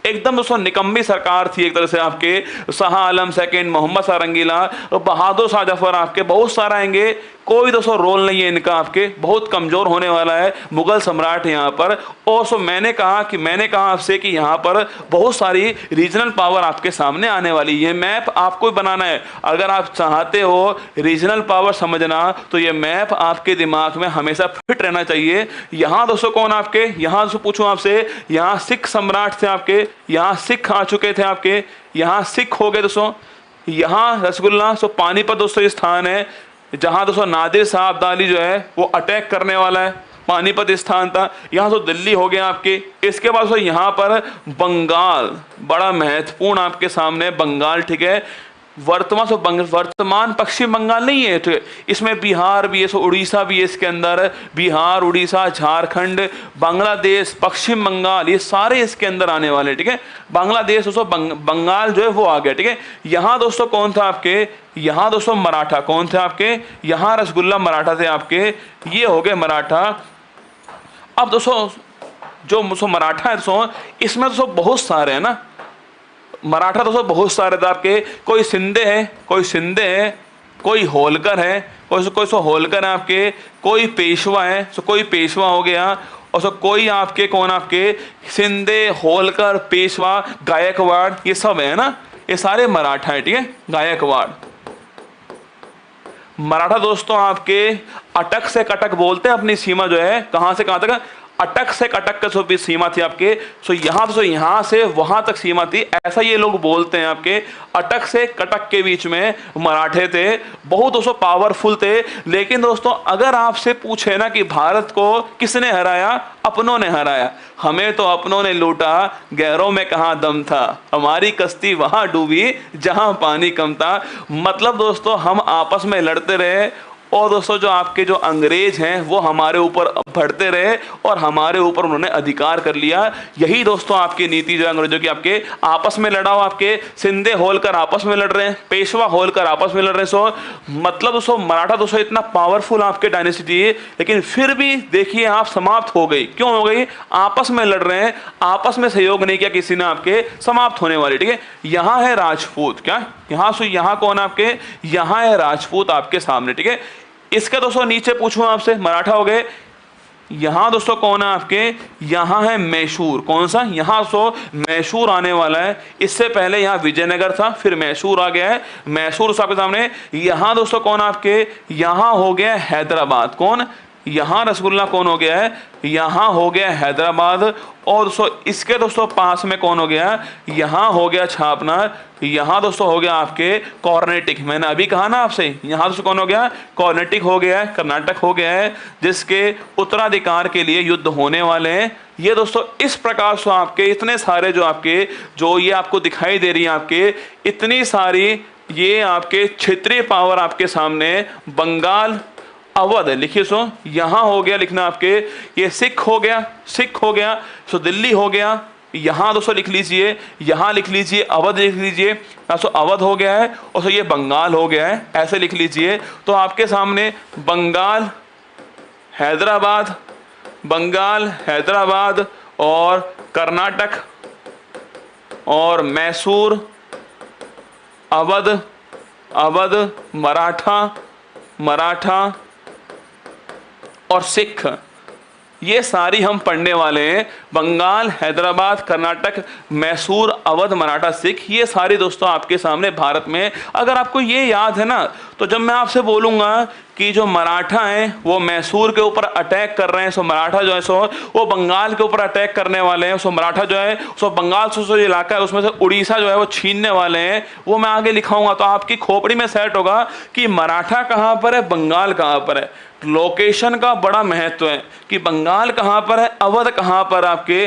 एकदम दोस्तों निकम्मी सरकार थी एक तरह से आपके, शाह आलम सेकंड, मोहम्मद शाह रंगीला, बहादुर शाह जफर आपके बहुत सारा आएंगे। कोई दोस्तों रोल नहीं है इनका, आपके बहुत कमजोर होने वाला है मुगल सम्राट यहाँ पर। और सो मैंने कहा आपसे कि यहाँ पर बहुत सारी रीजनल पावर आपके सामने आने वाली। ये मैप आपको बनाना है। अगर आप चाहते हो रीजनल पावर समझना तो ये मैप आपके दिमाग में हमेशा फिट रहना चाहिए। यहाँ दोस्तों कौन आपके, यहाँ दोस्तों पूछूं आपसे, यहाँ सिख सम्राट थे आपके, यहाँ सिख आ चुके थे आपके, यहाँ सिख हो गए दोस्तों। यहाँ रसगुल्ला, सो पानीपत दोस्तों ये स्थान है जहां दोस्तों नादिर शाह अब्दाली जो है वो अटैक करने वाला है। पानीपत स्थान था। यहाँ तो दिल्ली हो गया आपके। इसके बाद दोस्तों यहाँ पर बंगाल, बड़ा महत्वपूर्ण आपके सामने बंगाल। ठीक है, वर्तमान पश्चिम बंगाल नहीं है, ठीक है, इसमें बिहार भी है, सो उड़ीसा भी है इसके अंदर। बिहार, उड़ीसा, झारखंड, बांग्लादेश, पश्चिम बंगाल, ये सारे इसके अंदर आने वाले। ठीक है, बांग्लादेश दोस्तों बंगाल जो है वो आ गया। ठीक है, यहाँ दोस्तों कौन था आपके, यहाँ दोस्तों मराठा कौन थे आपके, यहाँ रसगुल्ला मराठा थे आपके, ये हो गए मराठा। अब दोस्तों जो मराठा है दोस्तों, इसमें दोस्तों बहुत सारे हैं ना, मराठा दोस्तों बहुत सारे थे आपके। कोई शिंदे है, कोई होलकर है, कोई सो होलकर है आपके, कोई पेशवा है, सो कोई पेशवा हो गया, और सो कोई आपके कौन आपके शिंदे, होलकर, पेशवा, गायकवाड़, ये सब है ना, ये सारे मराठा है। ठीक है, गायकवाड़ मराठा दोस्तों आपके अटक से कटक बोलते हैं अपनी सीमा जो है, कहां से कहां तक, अटक से कटक का जो सीमा थी आपके। सो यहाँ से वहां तक सीमा थी, ऐसा ये लोग बोलते हैं आपके। अटक से कटक के बीच में मराठे थे, बहुत दोस्तों पावरफुल थे। लेकिन दोस्तों अगर आपसे पूछे ना कि भारत को किसने हराया, अपनों ने हराया। हमें तो अपनों ने लूटा, गैरों में कहाँ दम था, हमारी कश्ती वहां डूबी जहां पानी कम था। मतलब दोस्तों हम आपस में लड़ते रहे और दोस्तों जो आपके जो अंग्रेज हैं वो हमारे ऊपर बढ़ते रहे और हमारे ऊपर उन्होंने अधिकार कर लिया। यही दोस्तों आपकी नीति जो अंग्रेजों की, आपके आपस में लड़ाओ, आपके सिंधे होलकर आपस में लड़ रहे हैं, पेशवा होलकर आपस में लड़ रहे हैं। सो मतलब दोस्तों मराठा दोस्तों इतना पावरफुल आपके डायनेसिटी है, लेकिन फिर भी देखिए आप समाप्त हो गई। क्यों हो गई? आपस में लड़ रहे हैं, आपस में सहयोग नहीं किया किसी ने, आपके समाप्त होने वाली। ठीक है, यहाँ है राजपूत, क्या यहाँ कौन आपके, यहाँ है राजपूत आपके सामने। ठीक है, इसके दोस्तों नीचे पूछूं आपसे, मराठा हो गए। यहां दोस्तों कौन है आपके, यहां है मैसूर। कौन सा? यहां सो मैसूर आने वाला है। इससे पहले यहां विजयनगर था, फिर मैसूर आ गया है। मैसूर आपके सामने। यहां दोस्तों कौन आपके, यहां हो गया हैदराबाद। कौन? यहाँ रसगुल्ला कौन हो गया है, यहाँ हो गया हैदराबाद। और दोस्तों इसके दोस्तों पास में कौन हो गया, यहाँ हो गया छापनार। यहाँ दोस्तों हो गया आपके कर्नाटक। मैंने अभी कहा ना आपसे, यहाँ दोस्तों कौन हो गया, कर्नाटक हो गया है, कर्नाटक हो गया है, जिसके उत्तराधिकार के लिए युद्ध होने वाले हैं। ये दोस्तों इस प्रकार से आपके इतने सारे जो आपके जो ये आपको दिखाई दे रही है, आपके इतनी सारी ये आपके क्षेत्रीय पावर आपके सामने। बंगाल, अवध लिखिए। सो यहाँ हो गया लिखना आपके, ये सिख हो गया, सो दिल्ली हो गया। यहाँ दोस्तों लिख लीजिए, यहाँ लिख लीजिए, अवध लिख लीजिए। सो अवध हो गया है और सो ये बंगाल हो गया है, ऐसे लिख लीजिए। तो आपके सामने बंगाल, हैदराबाद और कर्नाटक और मैसूर, अवध, मराठा और सिख, ये सारी हम पढ़ने वाले हैं। बंगाल, हैदराबाद, कर्नाटक, मैसूर, अवध, मराठा, सिख, ये सारी दोस्तों आपके सामने भारत में। अगर आपको ये याद है ना तो जब मैं आपसे बोलूँगा कि जो मराठा हैं वो मैसूर के ऊपर अटैक कर रहे हैं, सो मराठा जो है सो वो बंगाल के ऊपर अटैक करने वाले हैं, सो मराठा जो है सो बंगाल से जो इलाका है उसमें से उड़ीसा जो है वो छीनने वाले हैं, वो मैं आगे लिखाऊंगा। तो आपकी खोपड़ी में सेट होगा कि मराठा कहाँ पर है, बंगाल कहाँ पर है। लोकेशन का बड़ा महत्व है कि बंगाल कहाँ पर है, अवध कहाँ पर, आपके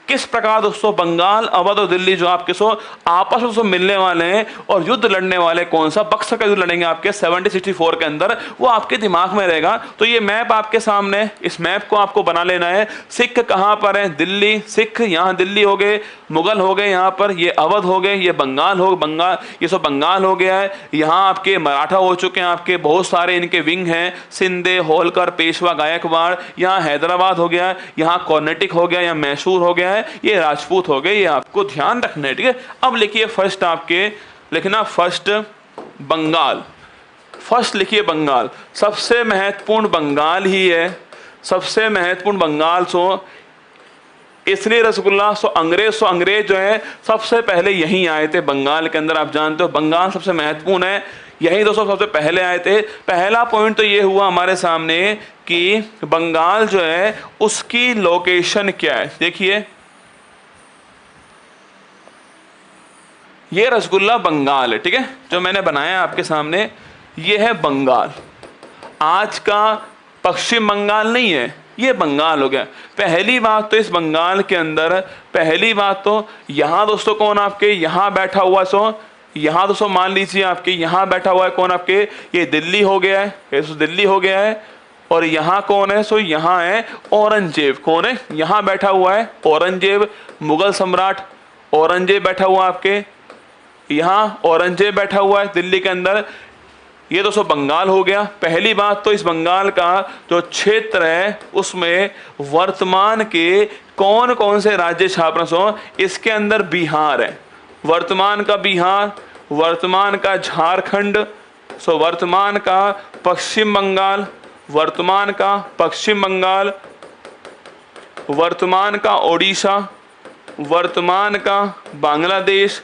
किस प्रकार दोस्तों बंगाल, अवध और दिल्ली जो आपके सो आपस में मिलने वाले हैं और युद्ध लड़ने वाले, कौन सा बक्सर का युद्ध लड़ेंगे आपके 1764 के अंदर, वो आपके दिमाग में रहेगा। तो ये मैप आपके सामने, इस मैप को आपको बना लेना है। सिख कहाँ पर है, दिल्ली, सिख यहाँ दिल्ली हो गए, मुगल हो गए यहाँ पर, ये अवध हो गए, ये बंगाल हो, बंगाल ये सब बंगाल हो गया है। यहाँ आपके मराठा हो चुके हैं, आपके बहुत सारे इनके विंग हैं, सिंधे, होलकर, पेशवा, गायकवाड़। यहाँ हैदराबाद हो गया, यहाँ कर्नाटक हो गया, यहाँ मैसूर हो गया है, ये राजपूत हो गए। ये आपको ध्यान रखना है, ठीक है। अब लिखिए फर्स्ट, आपके लिखना फर्स्ट बंगाल, फर्स्ट लिखिए बंगाल। सबसे महत्वपूर्ण बंगाल ही है, सबसे महत्वपूर्ण बंगाल। सो इसलिए रसगुल्ला सो अंग्रेज जो है सबसे पहले यहीं आए थे बंगाल के अंदर। आप जानते हो बंगाल सबसे महत्वपूर्ण है, यही दोस्तों सबसे पहले आए थे। पहला पॉइंट तो ये हुआ हमारे सामने कि बंगाल जो है उसकी लोकेशन क्या है। देखिए ये रसगुल्ला बंगाल है, ठीक है, जो मैंने बनाया आपके सामने, ये है बंगाल। आज का पश्चिम बंगाल नहीं है, ये बंगाल हो गया। पहली बात तो इस बंगाल के अंदर, पहली बात तो यहाँ दोस्तों कौन आपके यहाँ बैठा हुआ, सो यहाँ दोस्तों मान लीजिए आपके यहाँ बैठा हुआ है कौन आपके, ये दिल्ली हो गया है, ये दिल्ली हो गया है। और यहाँ कौन है, सो यहाँ है औरंगजेब। कौन है यहाँ बैठा हुआ है, औरंगजेब, मुगल सम्राट औरंगजेब बैठा हुआ आपके यहाँ, औरंगजेब बैठा हुआ है दिल्ली के अंदर। ये दोस्तों बंगाल हो गया। पहली बात तो इस बंगाल का जो क्षेत्र है उसमें वर्तमान के कौन कौन से राज्य छाप रहे हो, इसके अंदर बिहार है, वर्तमान का बिहार, वर्तमान का झारखंड, सो वर्तमान का पश्चिम बंगाल, वर्तमान का पश्चिम बंगाल, वर्तमान का ओडिशा, वर्तमान का बांग्लादेश,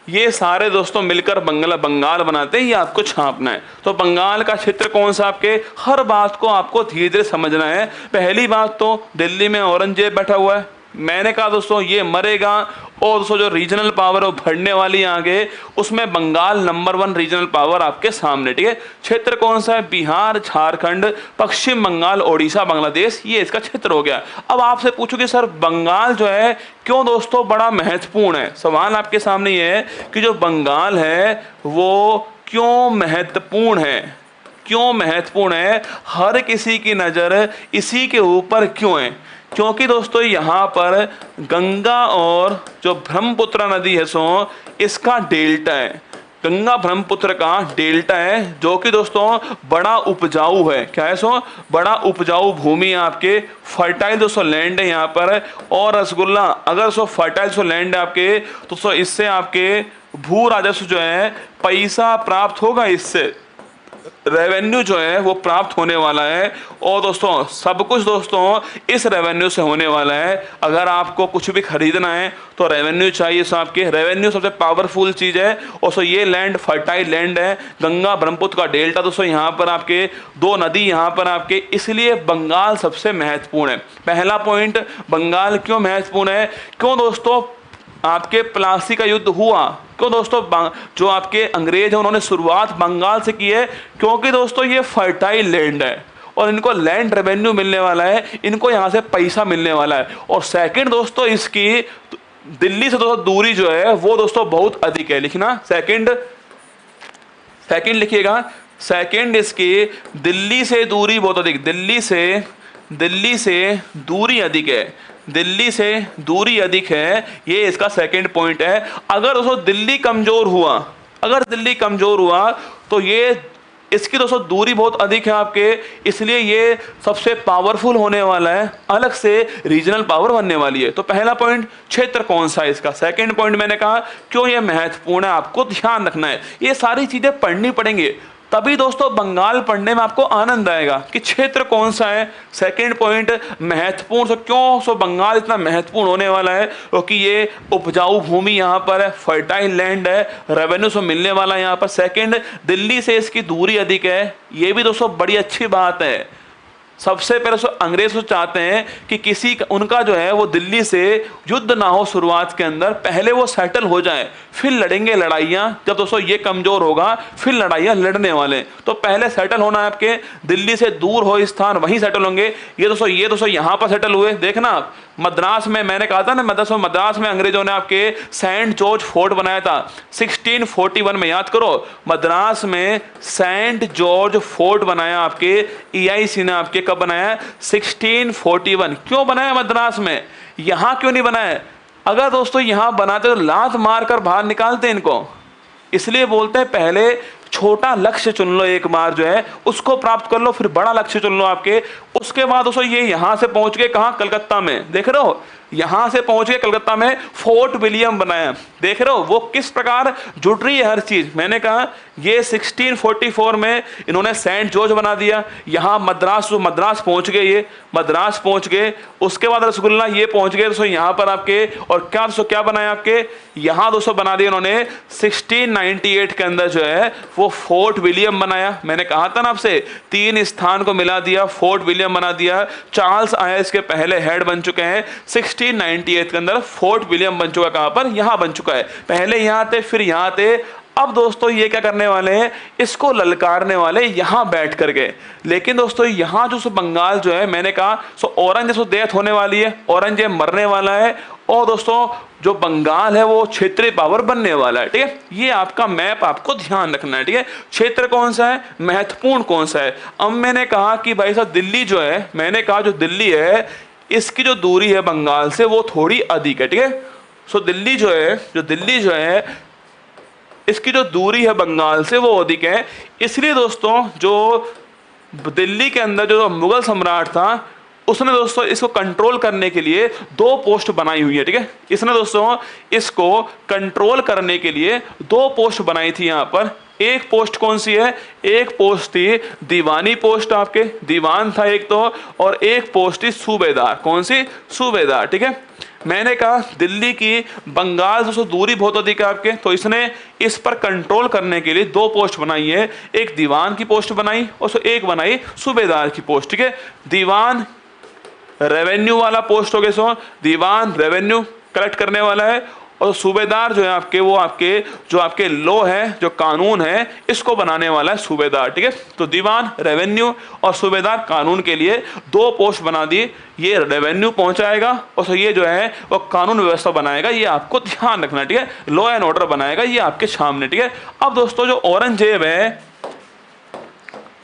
ये सारे दोस्तों मिलकर बंगाल बनाते हैं। ये आपको छापना है। तो बंगाल का क्षेत्र कौन सा, आपके हर बात को आपको धीरे धीरे समझना है। पहली बात तो दिल्ली में औरंगजेब बैठा हुआ है, मैंने कहा दोस्तों ये मरेगा, और दोस्तों जो रीजनल पावर है वो बढ़ने वाली है आगे, उसमें बंगाल नंबर 1 रीजनल पावर आपके सामने, ठीक है। क्षेत्र कौन सा है, बिहार, झारखंड, पश्चिम बंगाल, ओडिशा, बांग्लादेश, ये इसका क्षेत्र हो गया। अब आपसे पूछो कि सर बंगाल जो है क्यों दोस्तों बड़ा महत्वपूर्ण है। सवाल आपके सामने ये है कि जो बंगाल है वो क्यों महत्वपूर्ण है, क्यों महत्वपूर्ण है, हर किसी की नजर इसी के ऊपर क्यों है। क्योंकि दोस्तों यहाँ पर गंगा और जो ब्रह्मपुत्र नदी है सो इसका डेल्टा है, गंगा ब्रह्मपुत्र का डेल्टा है, जो कि दोस्तों बड़ा उपजाऊ है। क्या है सो, बड़ा उपजाऊ भूमि है आपके, फर्टाइल दोस्तों लैंड है यहाँ पर। और रसगुल्ला अगर सो फर्टाइल सो लैंड है आपके, तो सो इससे आपके भू राजस्व जो है पैसा प्राप्त होगा, इससे रेवेन्यू जो है वो प्राप्त होने वाला है। और दोस्तों सब कुछ दोस्तों इस रेवेन्यू से होने वाला है। अगर आपको कुछ भी खरीदना है तो रेवेन्यू चाहिए, सो आपके रेवेन्यू सबसे पावरफुल चीज है। और सो ये लैंड फर्टाइल लैंड है, गंगा ब्रह्मपुत्र का डेल्टा दोस्तों यहाँ पर आपके, 2 नदी यहाँ पर आपके, इसलिए बंगाल सबसे महत्वपूर्ण है। पहला पॉइंट, बंगाल क्यों महत्वपूर्ण है। क्यों दोस्तों आपके प्लासी का युद्ध हुआ, क्यों दोस्तों जो आपके अंग्रेज हैं उन्होंने शुरुआत बंगाल से की है, क्योंकि दोस्तों ये फर्टाइल लैंड है और इनको लैंड रेवेन्यू मिलने वाला है, इनको यहाँ से पैसा मिलने वाला है। और सेकंड दोस्तों इसकी दिल्ली से दोस्तों दूरी जो है वो दोस्तों बहुत अधिक है। लिखना सेकंड लिखिएगा, सेकंड इसकी दिल्ली से दूरी बहुत अधिक, दिल्ली से दूरी अधिक है, दिल्ली से दूरी अधिक है, ये इसका सेकंड पॉइंट है। अगर दोस्तों दिल्ली कमजोर हुआ, अगर दिल्ली कमजोर हुआ तो ये इसकी दोस्तों दूरी बहुत अधिक है आपके, इसलिए ये सबसे पावरफुल होने वाला है, अलग से रीजनल पावर बनने वाली है। तो पहला पॉइंट क्षेत्र कौन सा है इसका। सेकंड पॉइंट मैंने कहा क्यों ये महत्वपूर्ण है, आपको ध्यान रखना है। ये सारी चीजें पढ़नी पड़ेंगे। तभी दोस्तों बंगाल पढ़ने में आपको आनंद आएगा कि क्षेत्र कौन सा है। सेकंड पॉइंट महत्वपूर्ण, क्यों बंगाल इतना महत्वपूर्ण होने वाला है, क्योंकि ये उपजाऊ भूमि यहाँ पर है, फर्टाइल लैंड है, रेवेन्यू से मिलने वाला है यहाँ पर। सेकंड, दिल्ली से इसकी दूरी अधिक है, ये भी दोस्तों बड़ी अच्छी बात है। सबसे पहले तो अंग्रेज तो चाहते हैं कि किसी उनका जो है वो दिल्ली से युद्ध ना हो शुरुआत के अंदर, पहले वो सेटल हो जाए, फिर लड़ेंगे लड़ाइयाँ। जब दोस्तों ये कमजोर होगा फिर लड़ाइयाँ लड़ने वाले, तो पहले सेटल होना है आपके, दिल्ली से दूर हो स्थान वहीं सेटल होंगे। ये दोस्तों यहाँ पर सेटल हुए। देखना आप मद्रास में, मैंने कहा था ना मद्रास में अंग्रेजों ने आपके सेंट जॉर्ज फोर्ट बनाया था 1641 में, याद करो, मद्रास में सेंट जॉर्ज फोर्ट बनाया आपके EIC ने। आपके कब बनाया? 1641। क्यों बनाया मद्रास में, यहां क्यों नहीं बनाया? अगर दोस्तों यहां बनाते तो लात मारकर बाहर निकालते इनको। इसलिए बोलते हैं पहले छोटा लक्ष्य चुन लो, एक बार जो है उसको प्राप्त कर लो, फिर बड़ा लक्ष्य चुन लो आपके। उसके बाद दोस्तों ये यहां से पहुंच गए कहां? कलकत्ता में। देख रहे हो, यहां से पहुंच गए कलकत्ता में, फोर्ट विलियम बनाया। देख रहे हो वो किस प्रकार जुड़ रही है हर चीज। मैंने कहा ये 1644 में इन्होंने सेंट जॉर्ज बना दिया। यहां मद्रास पहुंच गए, ये मद्रास पहुंच गए। उसके बाद रसगुल्ला ये पहुंच गए दोस्तों यहाँ पर आपके। और क्या दोस्तों क्या बनाया आपके यहां दोस्तों? बना दिया इन्होंने 1698 के अंदर जो है वो फोर्ट विलियम बनाया। मैंने कहा था ना आपसे, 3 स्थान को मिला दिया, फोर्ट विलियम बना दिया। चार्ल्स आया इसके पहले हेड बन चुके हैं। 1698 के अंदर फोर्ट विलियम बन चुका, कहां पर? यहां बन चुका है। पहले यहां थे, फिर यहां थे। अब दोस्तों ये क्या करने वाले हैं? इसको ललकारने वाले यहां बैठ करके। लेकिन दोस्तों यहां जो बंगाल जो है, मैंने कहा औरंगजेब डेथ होने वाली है, औरंगजेब मरने वाला है, और दोस्तों जो बंगाल है वो क्षेत्रीय पावर बनने वाला है। ठीक है, ये आपका मैप आपको ध्यान रखना है। ठीक है, क्षेत्र कौन सा है, महत्वपूर्ण कौन सा है। अब मैंने कहा कि भाई साहब दिल्ली जो है, मैंने कहा जो दिल्ली है इसकी जो दूरी है बंगाल से वो थोड़ी अधिक है। ठीक है, सो दिल्ली जो है इसकी जो दूरी है बंगाल से वो अधिक है। इसलिए दोस्तों जो दिल्ली के अंदर जो मुगल सम्राट था उसने दोस्तों इसको कंट्रोल करने के लिए 2 पोस्ट बनाई हुई है। ठीक है, इसने दोस्तों इसको कंट्रोल करने के लिए 2 पोस्ट बनाई थी यहाँ पर। एक पोस्ट कौन सी है? एक पोस्ट थी दीवानी पोस्ट, आपके दीवान था एक तो, और एक पोस्ट थी सूबेदार। कौन सी? सूबेदार। ठीक है, मैंने कहा दिल्ली की बंगाल से दूरी बहुत अधिक है आपके, तो इसने इस पर कंट्रोल करने के लिए 2 पोस्ट बनाई है। एक दीवान की पोस्ट बनाई और एक बनाई सूबेदार की पोस्ट। ठीक है, दीवान रेवेन्यू वाला पोस्ट हो गया, सो दीवान रेवेन्यू कलेक्ट करने वाला है, और सूबेदार जो है आपके वो आपके जो आपके लॉ है, जो कानून है, इसको बनाने वाला है सूबेदार। ठीक है, तो दीवान रेवेन्यू और सूबेदार कानून के लिए 2 पोस्ट बना दी। ये रेवेन्यू पहुंचाएगा और ये जो है वो कानून व्यवस्था बनाएगा। ये आपको ध्यान रखना है। ठीक है, लॉ एंड ऑर्डर बनाएगा ये आपके सामने। ठीक है, अब दोस्तों जो औरंगजेब है,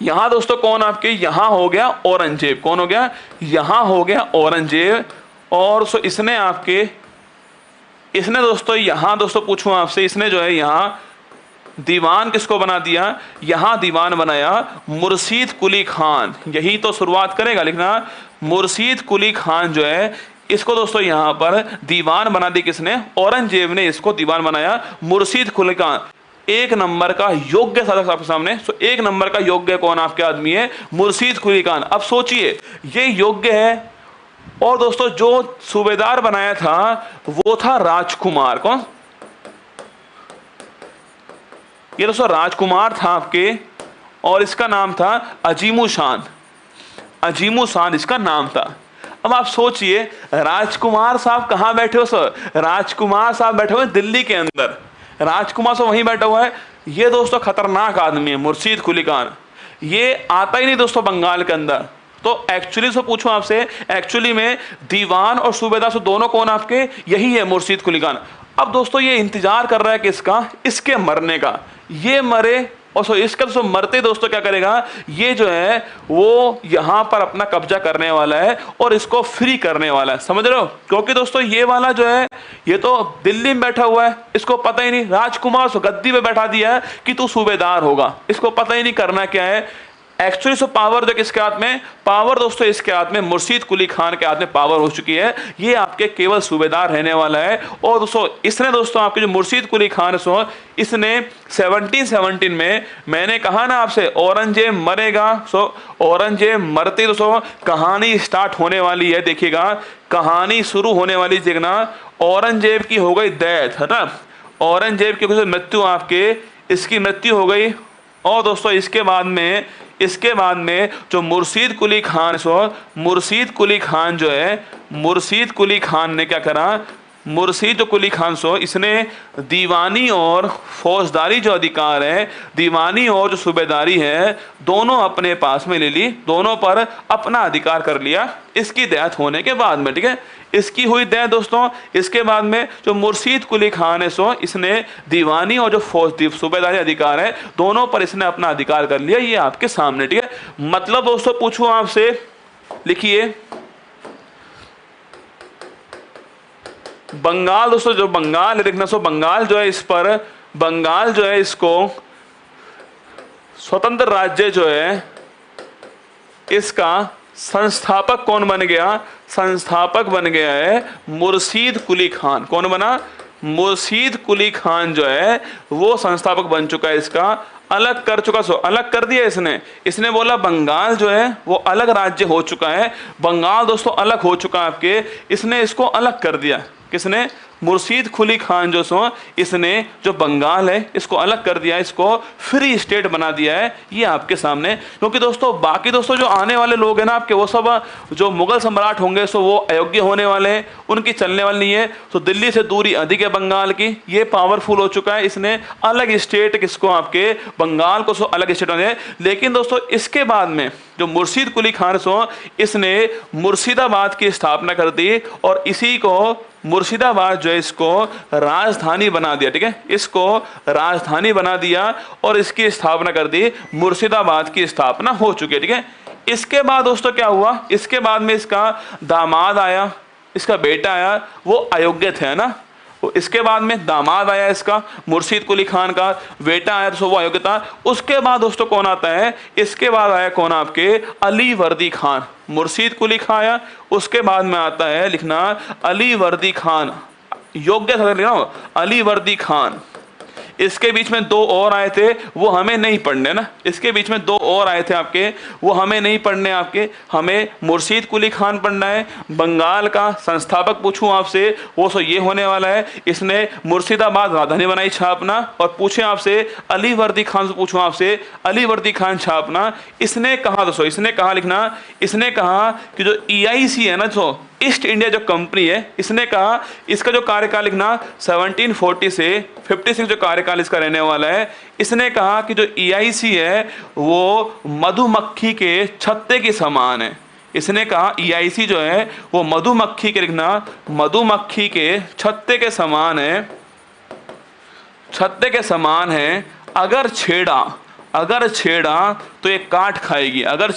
यहां दोस्तों कौन आपके? यहां हो गया औरंगजेब। कौन हो गया? यहां हो गया औरंगजेब। और सो इसने दोस्तों यहां दोस्तों पूछूं आपसे, इसने जो है यहां दीवान किसको बना दिया? यहां दीवान बनाया मुर्शीद कुली खान। यही तो शुरुआत करेगा लिखना, मुर्शीद कुली खान जो है इसको दोस्तों यहां पर दीवान बना दी किसने? औरंगजेब ने इसको दीवान बनाया मुर्शीद कुली खान। 1 नंबर का योग्य साधक आपके सामने। सो 1 नंबर का योग्य कौन आपके आदमी है? मुर्शीद कुली खान। अब सोचिए ये योग्य है। और दोस्तों जो सूबेदार बनाया था वो था राजकुमार। कौन? ये दोस्तों राजकुमार था आपके, और इसका नाम था अजीमू शान। अजीमू शान इसका नाम था। अब आप सोचिए राजकुमार साहब कहां बैठे हो सर? राजकुमार साहब बैठे हुए दिल्ली के अंदर, राजकुमार साहब वहीं बैठा हुआ है। ये दोस्तों खतरनाक आदमी है मुर्शीद कुली खान। ये आता ही नहीं दोस्तों बंगाल के अंदर। तो एक्चुअली से पूछूं आपसे, एक्चुअली में दीवान और सूबेदार से दोनों कौन आपके? यही है मुर्शीद कुली खान। अब दोस्तों ये इंतजार कर रहा है किसका? इसके मरने का। ये मरे और सो इसका दोस्तों मरते दोस्तों क्या करेगा? ये जो है वो यहां पर अपना कब्जा करने वाला है और इसको फ्री करने वाला है। समझ रहे हो? क्योंकि दोस्तों ये वाला जो है ये तो दिल्ली में बैठा हुआ है, इसको पता ही नहीं। राजकुमार गद्दी पे बैठा दिया है कि तू सूबेदार होगा, इसको पता ही नहीं करना क्या है। एक्चुअली सो पावर जो किसके हाथ में, पावर दोस्तों इसके हाथ में, मुर्शीद कुली खान के हाथ में पावर हो चुकी है। ये आपके केवल सूबेदार रहने वाला है। और दोस्तों इसने दोस्तों आपके जो मुर्शीद कुली खान सो इसने 1717 में, मैंने कहा ना आपसे औरंगजेब मरेगा, सो औरंगजेब मरते दोस्तों कहानी स्टार्ट होने वाली है। देखिएगा कहानी शुरू होने वाली, देखना औरंगजेब की हो गई डेथ है ना, औरंगजेब की मृत्यु, आपके इसकी मृत्यु हो गई। और दोस्तों इसके बाद में जो मुर्शीद कुली खान मुर्शीद कुली खान जो है, मुर्शीद कुली खान ने क्या करा, मुर्शीद कुली खान इसने दीवानी और फौजदारी जो अधिकार है, दीवानी और जो सूबेदारी है, दोनों अपने पास में ले ली, दोनों पर अपना अधिकार कर लिया इसकी डेथ होने के बाद में। ठीक है, इसकी हुई डेथ दोस्तों। इसके बाद में जो मुर्शीद कुली खान है इसने दीवानी और जो फौज सूबेदारी अधिकार है, दोनों पर इसने अपना अधिकार कर लिया। ये आपके सामने। ठीक है, मतलब दोस्तों पूछूं आपसे, लिखिए बंगाल दोस्तों, जो बंगाल है देखना बंगाल जो है, इस पर बंगाल जो है इसको स्वतंत्र राज्य जो है, इसका संस्थापक कौन बन गया, संस्थापक बन गया है मुर्शीद कुली खान। कौन बना, मुर्शीद कुली खान जो है वो संस्थापक बन चुका है। इसका अलग कर चुका, अलग कर दिया इसने बोला बंगाल जो है वो अलग राज्य हो चुका है। बंगाल दोस्तों अलग हो चुका है आपके, इसने इसको अलग कर दिया। किसने, मुर्शीद कुली खान जो इसने जो बंगाल है इसको अलग कर दिया, इसको फ्री स्टेट बना दिया है। ये आपके सामने। क्योंकि दोस्तों बाकी दोस्तों जो आने वाले लोग हैं ना आपके, वो सब जो मुगल सम्राट होंगे वो अयोग्य होने वाले हैं, उनकी चलने वाली नहीं है। तो दिल्ली से दूरी अधिक है बंगाल की, ये पावरफुल हो चुका है। इसने अलग स्टेट किसको, आपके बंगाल को अलग स्टेट बना। लेकिन दोस्तों इसके बाद में जो मुर्शीद कुली खान इसने मुर्शिदाबाद की स्थापना कर दी और इसी को मुर्शिदाबाद जो है इसको राजधानी बना दिया। ठीक है, इसको राजधानी बना दिया और इसकी स्थापना कर दी, मुर्शिदाबाद की स्थापना हो चुकी है। ठीक है, इसके बाद दोस्तों क्या हुआ, इसके बाद में इसका दामाद आया, इसका बेटा आया, वो अयोग्य थे ना। इसके बाद में दामाद आया इसका, मुर्शीद कुली खान का बेटा आया तो वो अयोग्य था। उसके बाद दोस्तों कौन आता है, इसके बाद आया कौन, आपके अली वर्दी खान। मुर्शीद कुली खान आया, उसके बाद में आता है लिखना अली वर्दी खान, योग्य था लिखना अली वर्दी खान। इसके बीच में दो और आए थे, वो हमें नहीं पढ़ने ना, इसके बीच में दो और आए थे आपके, वो हमें नहीं पढ़ने आपके, हमें मुर्शीद कुली खान पढ़ना है। बंगाल का संस्थापक पूछूं आपसे, वो ये होने वाला है, इसने मुर्शिदाबाद राजधानी बनाई छापना। और पूछे आपसे अली वर्दी खान से, पूछूं आपसे अली वर्दी खान छापना, इसने कहा दोस्तों, इसने कहा लिखना, इसने कहा कि जो EIC है ना, जो ईस्ट इंडिया जो कंपनी है, इसने कहा इसका जो कार्यकाल लिखना 1740 से 56 जो कार्यकाल इसका रहने वाला है। इसने कहा कि जो EIC है वो मधुमक्खी के छत्ते के समान है। इसने कहा EIC जो है वो मधुमक्खी के, लिखना मधुमक्खी के छत्ते के समान है, छत्ते के समान है। अगर छेड़ा तो ये काट खाएगी, अगर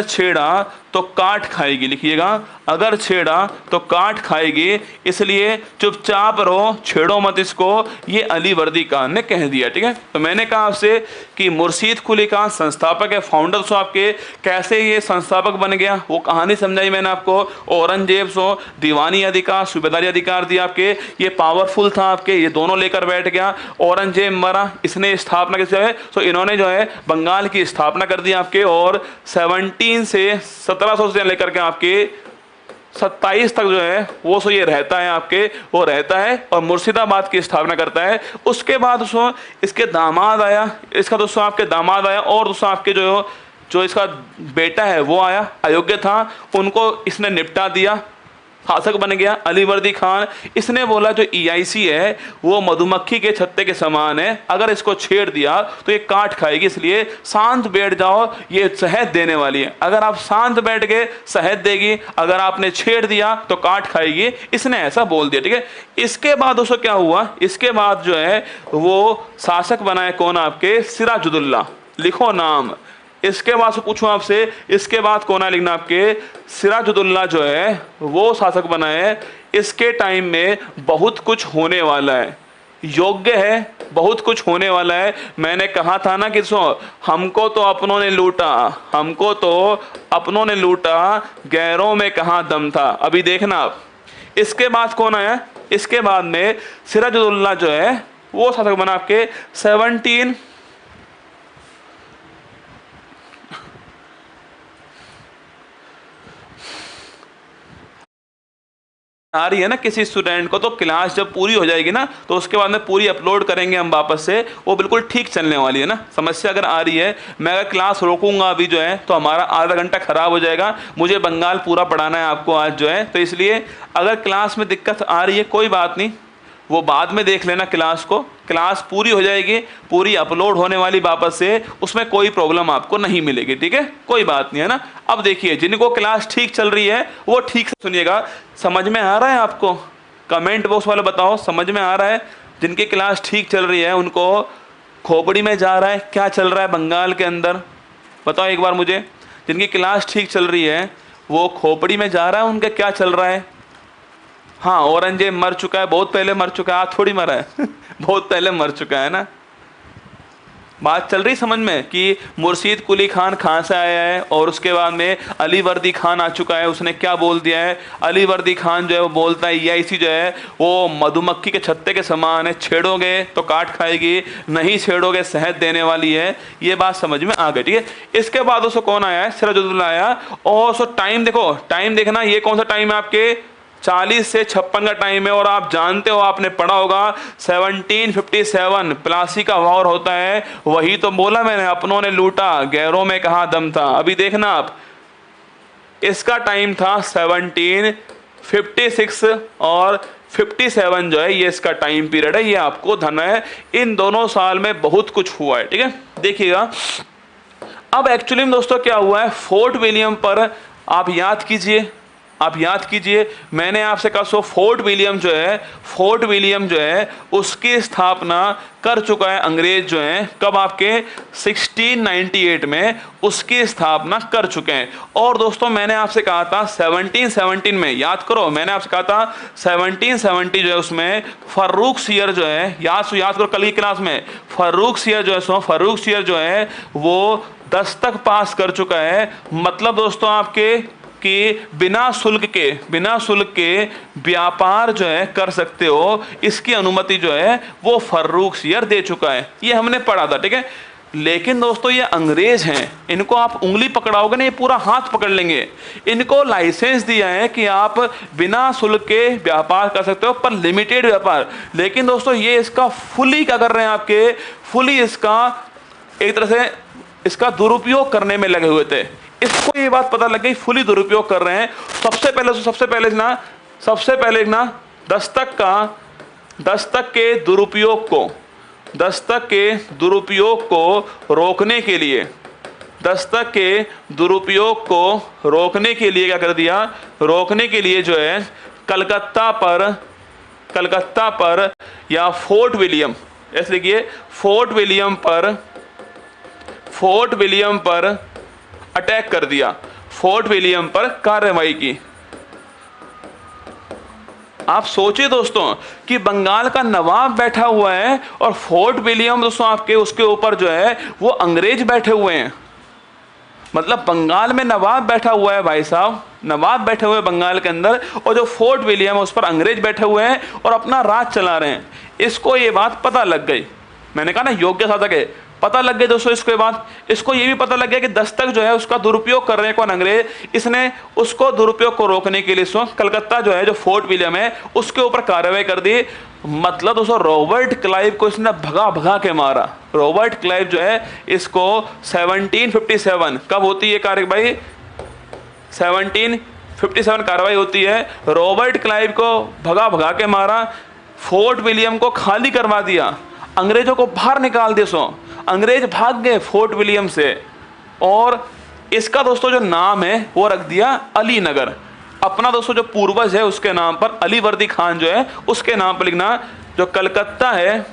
छेड़ा तो काट खाएगी। लिखिएगा, अगर छेड़ा तो काट खाएगी, इसलिए चुपचाप रहो, छेड़ो मत इसको, ये अली वर्दी खान ने कह दिया। ठीक है, तो मैंने कहा आपसे कि मुर्शीद कुली खान संस्थापक है, फाउंडर आपके। कैसे ये संस्थापक बन गया वो कहानी समझाई मैंने आपको। औरंगजेब दीवानी अधिकार, सूबेदारी अधिकार दिया आपके, ये पावरफुल था आपके, ये दोनों लेकर बैठ गया। औरंगजेब मरा, इसने स्थापना किसी है, इन्होंने जो है बंगाल की स्थापना कर दी आपके। और 17 से 1700 से लेकर के आपके 27 तक जो है वो ये रहता है आपके, वो रहता है और मुर्शिदाबाद की स्थापना करता है। उसके बाद दोस्तों इसके दामाद आया, इसका दोस्तों आपके दामाद आया, और दोस्तों आपके जो इसका बेटा है वो आया, अयोग्य था, उनको इसने निपटा दिया, शासक बन गया अली वर्दी खान। इसने बोला जो EIC है वो मधुमक्खी के छत्ते के समान है, अगर इसको छेड़ दिया तो ये काट खाएगी, इसलिए शांत बैठ जाओ, ये शहद देने वाली है। अगर आप शांत बैठ गए शहद देगी, अगर आपने छेड़ दिया तो काट खाएगी, इसने ऐसा बोल दिया। ठीक है, इसके बाद दोस्तों क्या हुआ, इसके बाद जो है वो शासक बनाए कौन, आपके सिराजुद्दौला। लिखो नाम। इसके बाद से पूछूं आपसे, इसके बाद कौन है, लिखना आपके सिराजुद्दौला जो है वो शासक बना है। इसके टाइम में बहुत कुछ होने वाला है, योग्य है, बहुत कुछ होने वाला है। मैंने कहा था ना कि हमको तो अपनों ने लूटा, हमको तो अपनों ने लूटा, गैरों में कहाँ दम था। अभी देखना आप, इसके बाद कौन आया, इसके बाद में सिराजुद्दौला जो है वो शासक बना आपके 17 आ रही है ना किसी स्टूडेंट को, तो क्लास जब पूरी हो जाएगी ना तो उसके बाद में पूरी अपलोड करेंगे हम वापस से, वो बिल्कुल ठीक चलने वाली है ना। समस्या अगर आ रही है, मैं अगर क्लास रोकूंगा अभी जो है तो हमारा आधा घंटा खराब हो जाएगा। मुझे बंगाल पूरा पढ़ाना है आपको आज जो है, तो इसलिए अगर क्लास में दिक्कत आ रही है कोई बात नहीं, वो बाद में देख लेना क्लास को। क्लास पूरी हो जाएगी, पूरी अपलोड होने वाली वापस से, उसमें कोई प्रॉब्लम आपको नहीं मिलेगी, ठीक है, कोई बात नहीं है ना। अब देखिए, जिनको क्लास ठीक चल रही है वो ठीक से सुनिएगा। समझ में आ रहा है आपको? कमेंट बॉक्स वाले बताओ समझ में आ रहा है? जिनकी क्लास ठीक चल रही है उनको खोपड़ी में जा रहा है, क्या चल रहा है बंगाल के अंदर, बताओ एक बार मुझे। जिनकी क्लास ठीक चल रही है वो खोपड़ी में जा रहा है, उनका क्या चल रहा है? हाँ, औरंगजेब मर चुका है, बहुत पहले मर चुका है, आज थोड़ी मरा है बहुत पहले मर चुका है ना। बात चल रही समझ में कि मुर्शीद कुली खान कहाँ से आया है, और उसके बाद में अली वर्दी खान आ चुका है। उसने क्या बोल दिया है? अली वर्दी खान जो है वो बोलता है EIC जो है वो मधुमक्खी के छत्ते के समान है, छेड़ोगे तो काट खाएगी, नहीं छेड़ोगे शहद देने वाली है। ये बात समझ में आ गई, ठीक है। इसके बाद उसको कौन आया है? सिराजुद्दौला आया। और उसको टाइम देखो, टाइम देखना, ये कौन सा टाइम है आपके 40 से 56 का टाइम है। और आप जानते हो, आपने पढ़ा होगा 1757 प्लासी का वॉर होता है। वही तो बोला मैंने, अपनों ने लूटा, गैरों में कहाँ दम था। अभी देखना आप, इसका टाइम था 1756 और 57 जो है ये इसका टाइम पीरियड है, ये आपको धन है। इन दोनों साल में बहुत कुछ हुआ है, ठीक है, देखिएगा। अब एक्चुअली में दोस्तों क्या हुआ है, फोर्ट विलियम पर आप याद कीजिए, आप याद कीजिए, मैंने आपसे कहा फोर्ट विलियम जो है, फोर्ट विलियम जो है उसकी स्थापना कर चुका है अंग्रेज जो है, कब? आपके 1698 में उसकी स्थापना कर चुके हैं। और दोस्तों मैंने आपसे कहा था 1717 में, याद करो, मैंने आपसे कहा था 1770 जो है उसमें फर्रुख सियर जो है, याद करो कल की क्लास में, फर्रुख सियर जो है, फर्रुख सियर जो है वो दस्तक पास कर चुका है। मतलब दोस्तों आपके कि बिना शुल्क के व्यापार जो है कर सकते हो, इसकी अनुमति जो है वो फर्रुख सियर दे चुका है। ये हमने पढ़ा था, ठीक है। लेकिन दोस्तों ये अंग्रेज हैं, इनको आप उंगली पकड़ाओगे ना ये पूरा हाथ पकड़ लेंगे। इनको लाइसेंस दिया है कि आप बिना शुल्क के व्यापार कर सकते हो, पर लिमिटेड व्यापार। लेकिन दोस्तों ये इसका फुली क्या कर रहे हैं, आपके फुली इसका एक तरह से इसका दुरुपयोग करने में लगे हुए थे। इसको ये बात पता लग गई, फुली दुरुपयोग कर रहे हैं। सबसे पहले ना दस्तक के दुरुपयोग को रोकने के लिए, दस्तक के दुरुपयोग को रोकने के लिए क्या कर दिया, रोकने के लिए जो है कलकत्ता पर या फोर्ट विलियम, ऐसे लिखिए, फोर्ट विलियम पर अटैक कर दिया, फोर्ट विलियम पर कार्रवाई की। आप सोचिए दोस्तों कि बंगाल का नवाब बैठा हुआ है और फोर्ट विलियम दोस्तों आपके उसके ऊपर जो है वो अंग्रेज बैठे हुए हैं। मतलब बंगाल में नवाब बैठा हुआ है भाई साहब, नवाब बैठे हुए बंगाल के अंदर, और जो फोर्ट विलियम है उस पर अंग्रेज बैठे हुए हैं और अपना राज चला रहे हैं। इसको ये बात पता लग गई, मैंने कहा ना योग्य साधक है, पता लग गया दोस्तों। इसके बाद इसको ये भी पता लग गया कि दस्तक जो है उसका दुरुपयोग कर रहे हैं कौन, अंग्रेज। इसने उसको दुरुपयोग को रोकने के लिए कलकत्ता जो है, जो फोर्ट विलियम है उसके ऊपर कार्रवाई कर दी। मतलब दोस्तों रॉबर्ट क्लाइव को इसने भगा के मारा। रॉबर्ट क्लाइव जो है इसको 1757 कब होती है कार्रवाई, 1757 कार्रवाई होती है। रॉबर्ट क्लाइव को भगा के मारा, फोर्ट विलियम को खाली करवा दिया, अंग्रेजों को बाहर निकाल दिया। अंग्रेज भाग गए फोर्ट विलियम से, और इसका दोस्तों जो नाम है वो रख दिया अली नगर। अपना दोस्तों जो पूर्वज है उसके नाम पर, अली वर्दी खान जो है उसके नाम पर लिखना। जो कलकत्ता है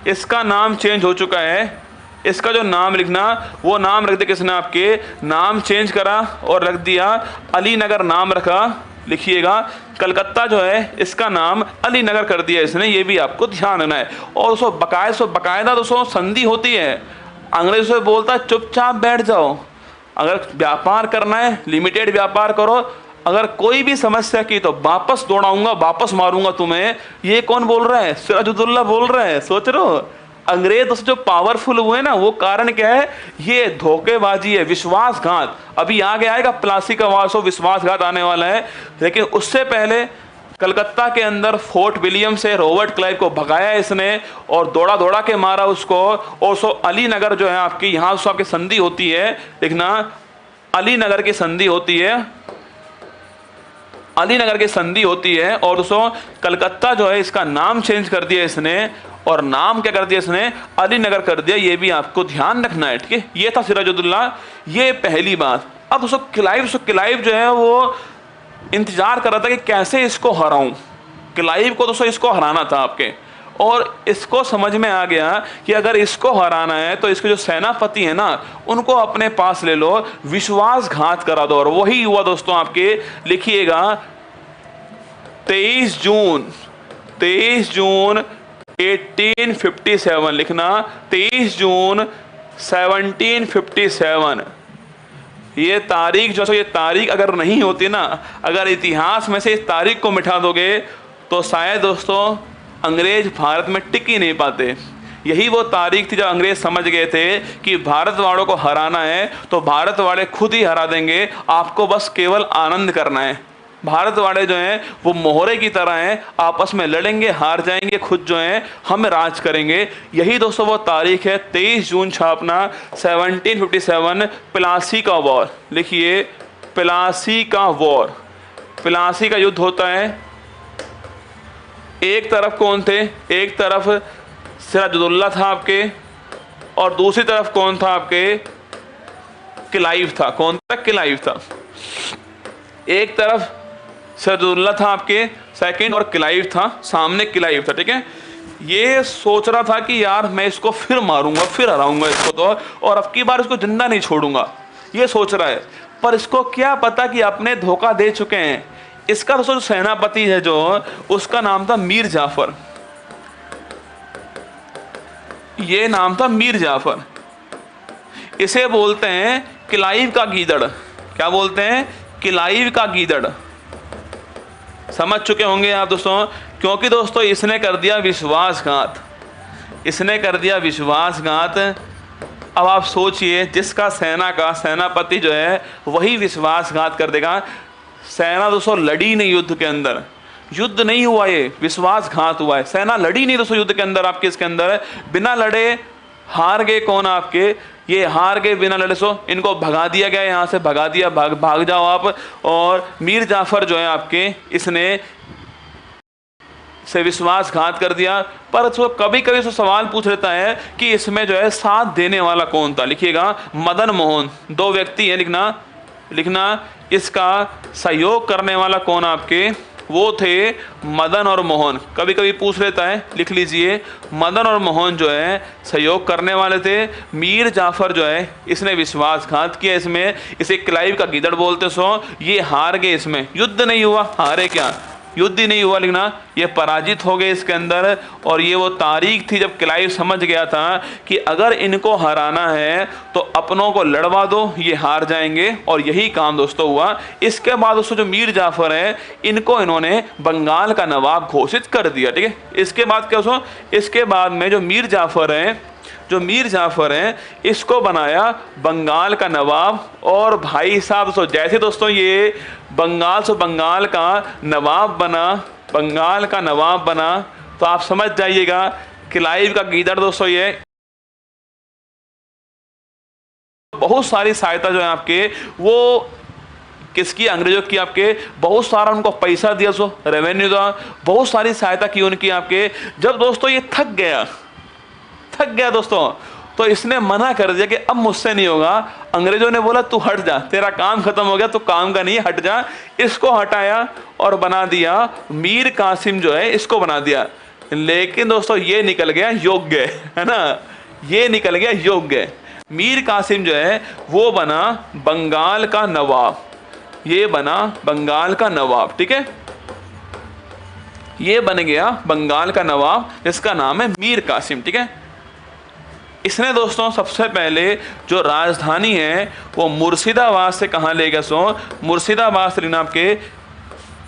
इसका नाम चेंज हो चुका है, इसका जो नाम लिखना वो नाम रख दिया किसने, आपके नाम चेंज करा और रख दिया अली नगर नाम रखा। लिखिएगा कलकत्ता जो है इसका नाम अली नगर कर दिया इसने, ये भी आपको ध्यान रखना है। और दोस्तों बकायदा दोस्तों संधि होती है, अंग्रेजों से बोलता है चुपचाप बैठ जाओ, अगर व्यापार करना है लिमिटेड व्यापार करो, अगर कोई भी समस्या की तो वापस दौड़ाऊंगा, वापस मारूंगा तुम्हें। ये कौन बोल रहा है? सिराजुद्दौला बोल रहा है। सोच रहे हो अंग्रेज दोस्तों जो पावरफुल हुए ना, वो कारण क्या है? ये धोखेबाजी है, विश्वासघात। अभी आगे आएगा प्लासी का वार, विश्वासघात आने वाला है। लेकिन उससे पहले कलकत्ता के अंदर फोर्ट विलियम से रॉबर्ट क्लाइव को भगाया इसने और दौड़ा दौड़ा के मारा उसको। और अली नगर जो है आपकी, यहाँ आपकी संधि होती है, देखना अली नगर की संधि होती है, अली नगर की संधि होती है। और दोस्तों कलकत्ता जो है इसका नाम चेंज कर दिया इसने, और नाम क्या कर दिया इसने? अली नगर कर दिया। ये भी आपको ध्यान रखना है, ठीक है। ये था सिराजुद्दौला, ये पहली बात। अब दोस्तों क्लाइव जो है वो इंतजार कर रहा था कि कैसे इसको हराऊं। क्लाइव को दोस्तों इसको हराना था आपके, और इसको समझ में आ गया कि अगर इसको हराना है तो इसके जो सेनापति है ना, उनको अपने पास ले लो, विश्वासघात करा दो। और वही हुआ दोस्तों आपके, लिखिएगा 23 जून 1857 लिखना, 23 जून 1757। ये तारीख जो है, ये तारीख अगर नहीं होती ना, अगर इतिहास में से इस तारीख को मिटा दोगे तो शायद दोस्तों अंग्रेज भारत में टिक ही नहीं पाते। यही वो तारीख थी जब अंग्रेज समझ गए थे कि भारत वालों को हराना है तो भारत वाले खुद ही हरा देंगे, आपको बस केवल आनंद करना है। भारत वाले जो हैं वो मोहरे की तरह हैं, आपस में लड़ेंगे, हार जाएंगे, खुद जो हैं हम राज करेंगे। यही दोस्तों वो तारीख है, 23 जून छापना 1757, प्लासी का वॉर। लिखिए प्लासी का वॉर, प्लासी का युद्ध होता है। एक तरफ कौन थे? एक तरफ सिराजुद्दौला था आपके, और दूसरी तरफ कौन था आपके? क्लाइव था। कौन था? क्लाइव था। एक तरफ सिराजुद्दौला था आपके सेकंड, और क्लाइव था सामने, क्लाइव था, ठीक है। ये सोच रहा था कि यार मैं इसको फिर मारूंगा, फिर हराऊंगा इसको तो, और अब की बार इसको जिंदा नहीं छोड़ूंगा, ये सोच रहा है। पर इसको क्या पता कि अपने धोखा दे चुके हैं। इसका दोस्तों जो सेनापति है जो, उसका नाम था मीर जाफर। ये नाम था मीर जाफर। इसे बोलते हैं क्लाइव का गीदड़। क्या बोलते हैं? क्लाइव का गीदड़। समझ चुके होंगे आप दोस्तों, क्योंकि दोस्तों इसने कर दिया विश्वासघात, इसने कर दिया विश्वासघात। अब आप सोचिए, जिसका सेना का सेनापति जो है वही विश्वासघात कर देगा। सेना दोस्तों लड़ी नहीं युद्ध के अंदर, युद्ध नहीं हुआ, ये विश्वासघात हुआ है। सेना लड़ी नहीं दोस्तों युद्ध के अंदर, आपके इसके अंदर बिना लड़े हार गए। कौन? आपके ये हार गए बिना लड़े। इनको भगा दिया गया, यहाँ से भगा दिया, भाग जाओ आप। और मीर जाफर जो है आपके, इसने से विश्वासघात कर दिया। पर कभी कभी सवाल पूछ लेता है कि इसमें जो है साथ देने वाला कौन था? लिखिएगा मदन मोहन। दो व्यक्ति हैं, लिखना इसका सहयोग करने वाला कौन? आपके वो थे मदन और मोहन। कभी कभी पूछ लेता है, लिख लीजिए मदन और मोहन जो है सहयोग करने वाले थे। मीर जाफर जो है इसने विश्वासघात किया इसमें, इसे क्लाइव का गीदड़ बोलते। ये हार गए, इसमें युद्ध नहीं हुआ, हारे क्या? युद्ध ही नहीं हुआ, लिखना ये पराजित हो गए इसके अंदर। और ये वो तारीख थी जब क्लाइव समझ गया था कि अगर इनको हराना है तो अपनों को लड़वा दो, ये हार जाएंगे। और यही काम दोस्तों हुआ। इसके बाद दोस्तों जो मीर जाफर है, इनको इन्होंने बंगाल का नवाब घोषित कर दिया, ठीक है। इसके बाद क्या दोस्तों? इसके बाद में जो मीर जाफर हैं इसको बनाया बंगाल का नवाब। और भाई साहब जैसे दोस्तों ये बंगाल का नवाब बना, तो आप समझ जाइएगा क्लाइव का गीदड़ दोस्तों ये बहुत सारी सहायता जो है आपके, वो किसकी? अंग्रेजों की। आपके बहुत सारा उनको पैसा दिया, रेवेन्यू था, बहुत सारी सहायता की उनकी आपके। जब दोस्तों ये थक गया दोस्तों, तो इसने मना कर दिया कि अब मुझसे नहीं होगा। अंग्रेजों ने बोला तू हट जा, तेरा काम खत्म हो गया, तू काम का नहीं, हट जा। इसको हटाया और बना दिया मीर कासिम जो है, इसको बना दिया। लेकिन दोस्तों ये निकल गया योग्य, है ना, ये निकल गया योग्य। मीर कासिम जो है वो बना बंगाल का नवाब, ये बना बंगाल का नवाब, ठीक है। ये बन गया बंगाल का नवाब, जिसका नाम है मीर कासिम। ठीक है, इसने दोस्तों सबसे पहले जो राजधानी है वो मुर्शिदाबाद से कहाँ ले गया? सो मुर्शिदाबाद से जनाब के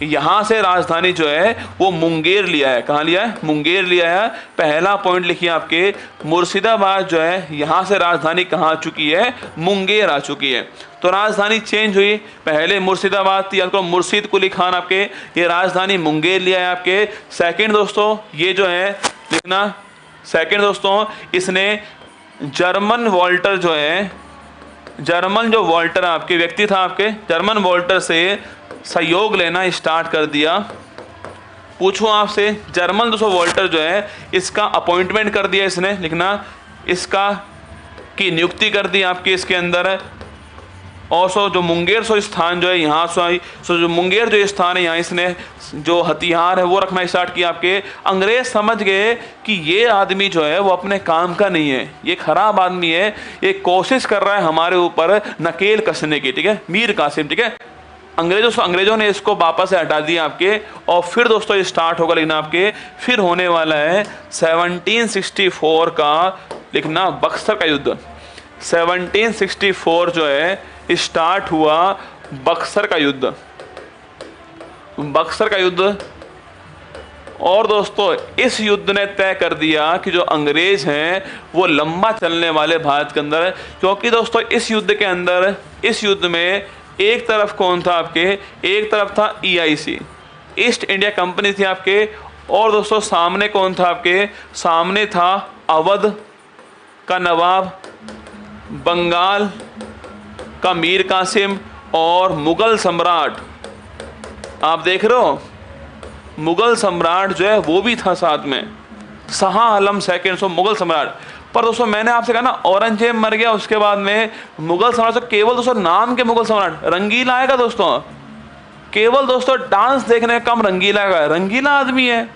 यहाँ से राजधानी जो है वो मुंगेर लिया है। कहाँ लिया है? मुंगेर लिया है। पहला पॉइंट लिखिए आपके, मुर्शिदाबाद जो है यहाँ से राजधानी कहाँ आ चुकी है? मुंगेर आ चुकी है। तो राजधानी चेंज हुई, पहले मुर्शिदाबाद थी, आपको मुर्शिद कुली खान आपके, ये राजधानी मुंगेर लिया है आपके। सेकंड दोस्तों ये जो है लिखना, सेकंड दोस्तों इसने जर्मन वॉल्टर जो है, जर्मन जो वॉल्टर आपके व्यक्ति था आपके, जर्मन वॉल्टर से सहयोग लेना स्टार्ट कर दिया। पूछूं आपसे, जर्मन दोस्तों वॉल्टर जो है इसका अपॉइंटमेंट कर दिया इसने, लिखना इसका की नियुक्ति कर दी आपके इसके अंदर। और सो जो मुंगेर सो स्थान जो है यहाँ सो जो मुंगेर जो स्थान है यहाँ इसने जो हथियार है वो रखना स्टार्ट किया आपके। अंग्रेज समझ गए कि ये आदमी जो है वो अपने काम का नहीं है, ये खराब आदमी है, ये कोशिश कर रहा है हमारे ऊपर नकेल कसने की। ठीक है, मीर कासिम। ठीक है, अंग्रेजों ने इसको वापस से हटा दिया आपके। और फिर दोस्तों ये स्टार्ट होगा लिखना आपके, फिर होने वाला है 1764 का लिखना बक्सर का युद्ध। 1764 जो है स्टार्ट हुआ बक्सर का युद्ध, बक्सर का युद्ध। और दोस्तों इस युद्ध ने तय कर दिया कि जो अंग्रेज हैं वो लंबा चलने वाले भारत के अंदर, क्योंकि दोस्तों इस युद्ध के अंदर, इस युद्ध में एक तरफ कौन था आपके? एक तरफ था EIC, ईस्ट इंडिया कंपनी थी आपके। और दोस्तों सामने कौन था आपके? सामने था अवध का नवाब, बंगाल का मीर कासिम और मुगल सम्राट। आप देख रहे हो मुगल सम्राट जो है वो भी था साथ में, शाह आलम सेकंड, सो मुगल सम्राट। पर दोस्तों मैंने आपसे कहा ना औरंगजेब मर गया, उसके बाद में मुगल सम्राट से केवल दोस्तों नाम के मुगल सम्राट। रंगीला आएगा दोस्तों, केवल दोस्तों डांस देखने का काम रंगीला का है, रंगीला आदमी है।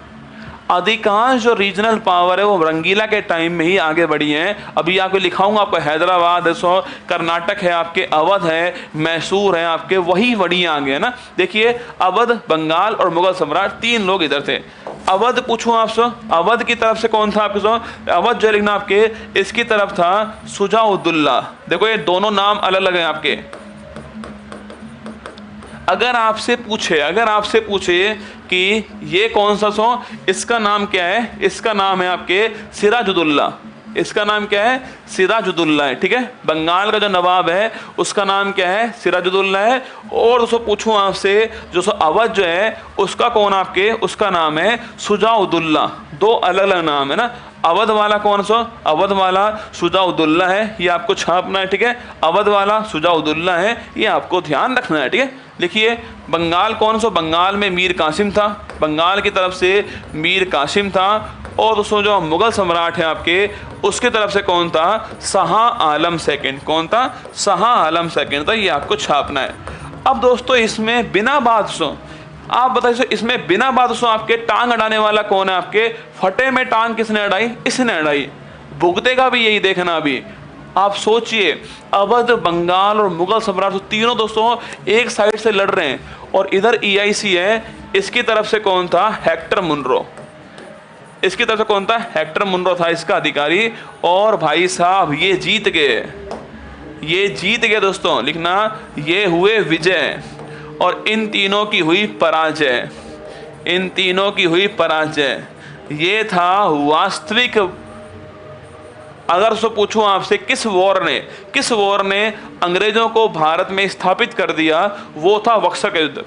अधिकांश जो रीजनल पावर है वो रंगीला के टाइम में ही आगे बढ़ी हैं। अभी आपको लिखाऊंगा, आपको हैदराबाद है, सो कर्नाटक है आपके, अवध है, मैसूर है आपके, वही बड़ी आगे है ना। देखिए अवध, बंगाल और मुगल सम्राट, तीन लोग इधर थे। अवध पूछूं आपसे, अवध की तरफ से कौन था आपके? सो अवध जो लिखना आपके, इसकी तरफ था शुजाउद्दौला। देखो ये दोनों नाम अलग अलग हैं आपके। अगर आपसे पूछे कि ये कौन सा सो, इसका नाम क्या है? इसका नाम है आपके सिराजुद्दौला। इसका नाम क्या है? सिराजुद्दौला है। ठीक है, बंगाल का जो नवाब है उसका नाम क्या है? सिराजुद्दौला है। और दोस्तों पूछूं आपसे, जो सो अवध जो है उसका कौन आपके? उसका नाम है शुजाउद्दौला। दो अलग अलग नाम है ना। अवध वाला कौन सा? अवध वाला शुजाउद्दौला है, ये आपको छापना है। ठीक है, अवध वाला शुजाउद्दौला है, ये आपको ध्यान रखना है। ठीक है, लिखिए बंगाल कौन सा? बंगाल में मीर कासिम था, बंगाल की तरफ से मीर कासिम था। और दोस्तों जो मुगल सम्राट है आपके, उसकी तरफ से कौन था? शाह आलम सेकंड। कौन था? शाह आलम सेकंड था, ये आपको छापना है। अब दोस्तों इसमें बिना बादशाह, आप बताइए इसमें बिना बादशाह आपके टांग अड़ाने वाला कौन है आपके? फतेह में टांग किसने अड़ाई? इसने अड़ाई। भुगतेगा भी यही देखना। अभी आप सोचिए, अवध, बंगाल और मुगल सम्राट तीनों दोस्तों एक साइड से लड़ रहे हैं, और इधर EIC है, इसकी तरफ से कौन था? Hector Munro. इसकी तरफ से कौन था? हेक्टर मुनरो था इसका अधिकारी। और भाई साहब ये जीत गए, ये जीत गए दोस्तों, लिखना ये हुए विजय, और इन तीनों की हुई पराजय, इन तीनों की हुई पराजय। ये था वास्तविक। अगर सो पूछूं आपसे किस वॉर ने अंग्रेजों को भारत में स्थापित कर दिया, वो था बक्सर का युद्ध।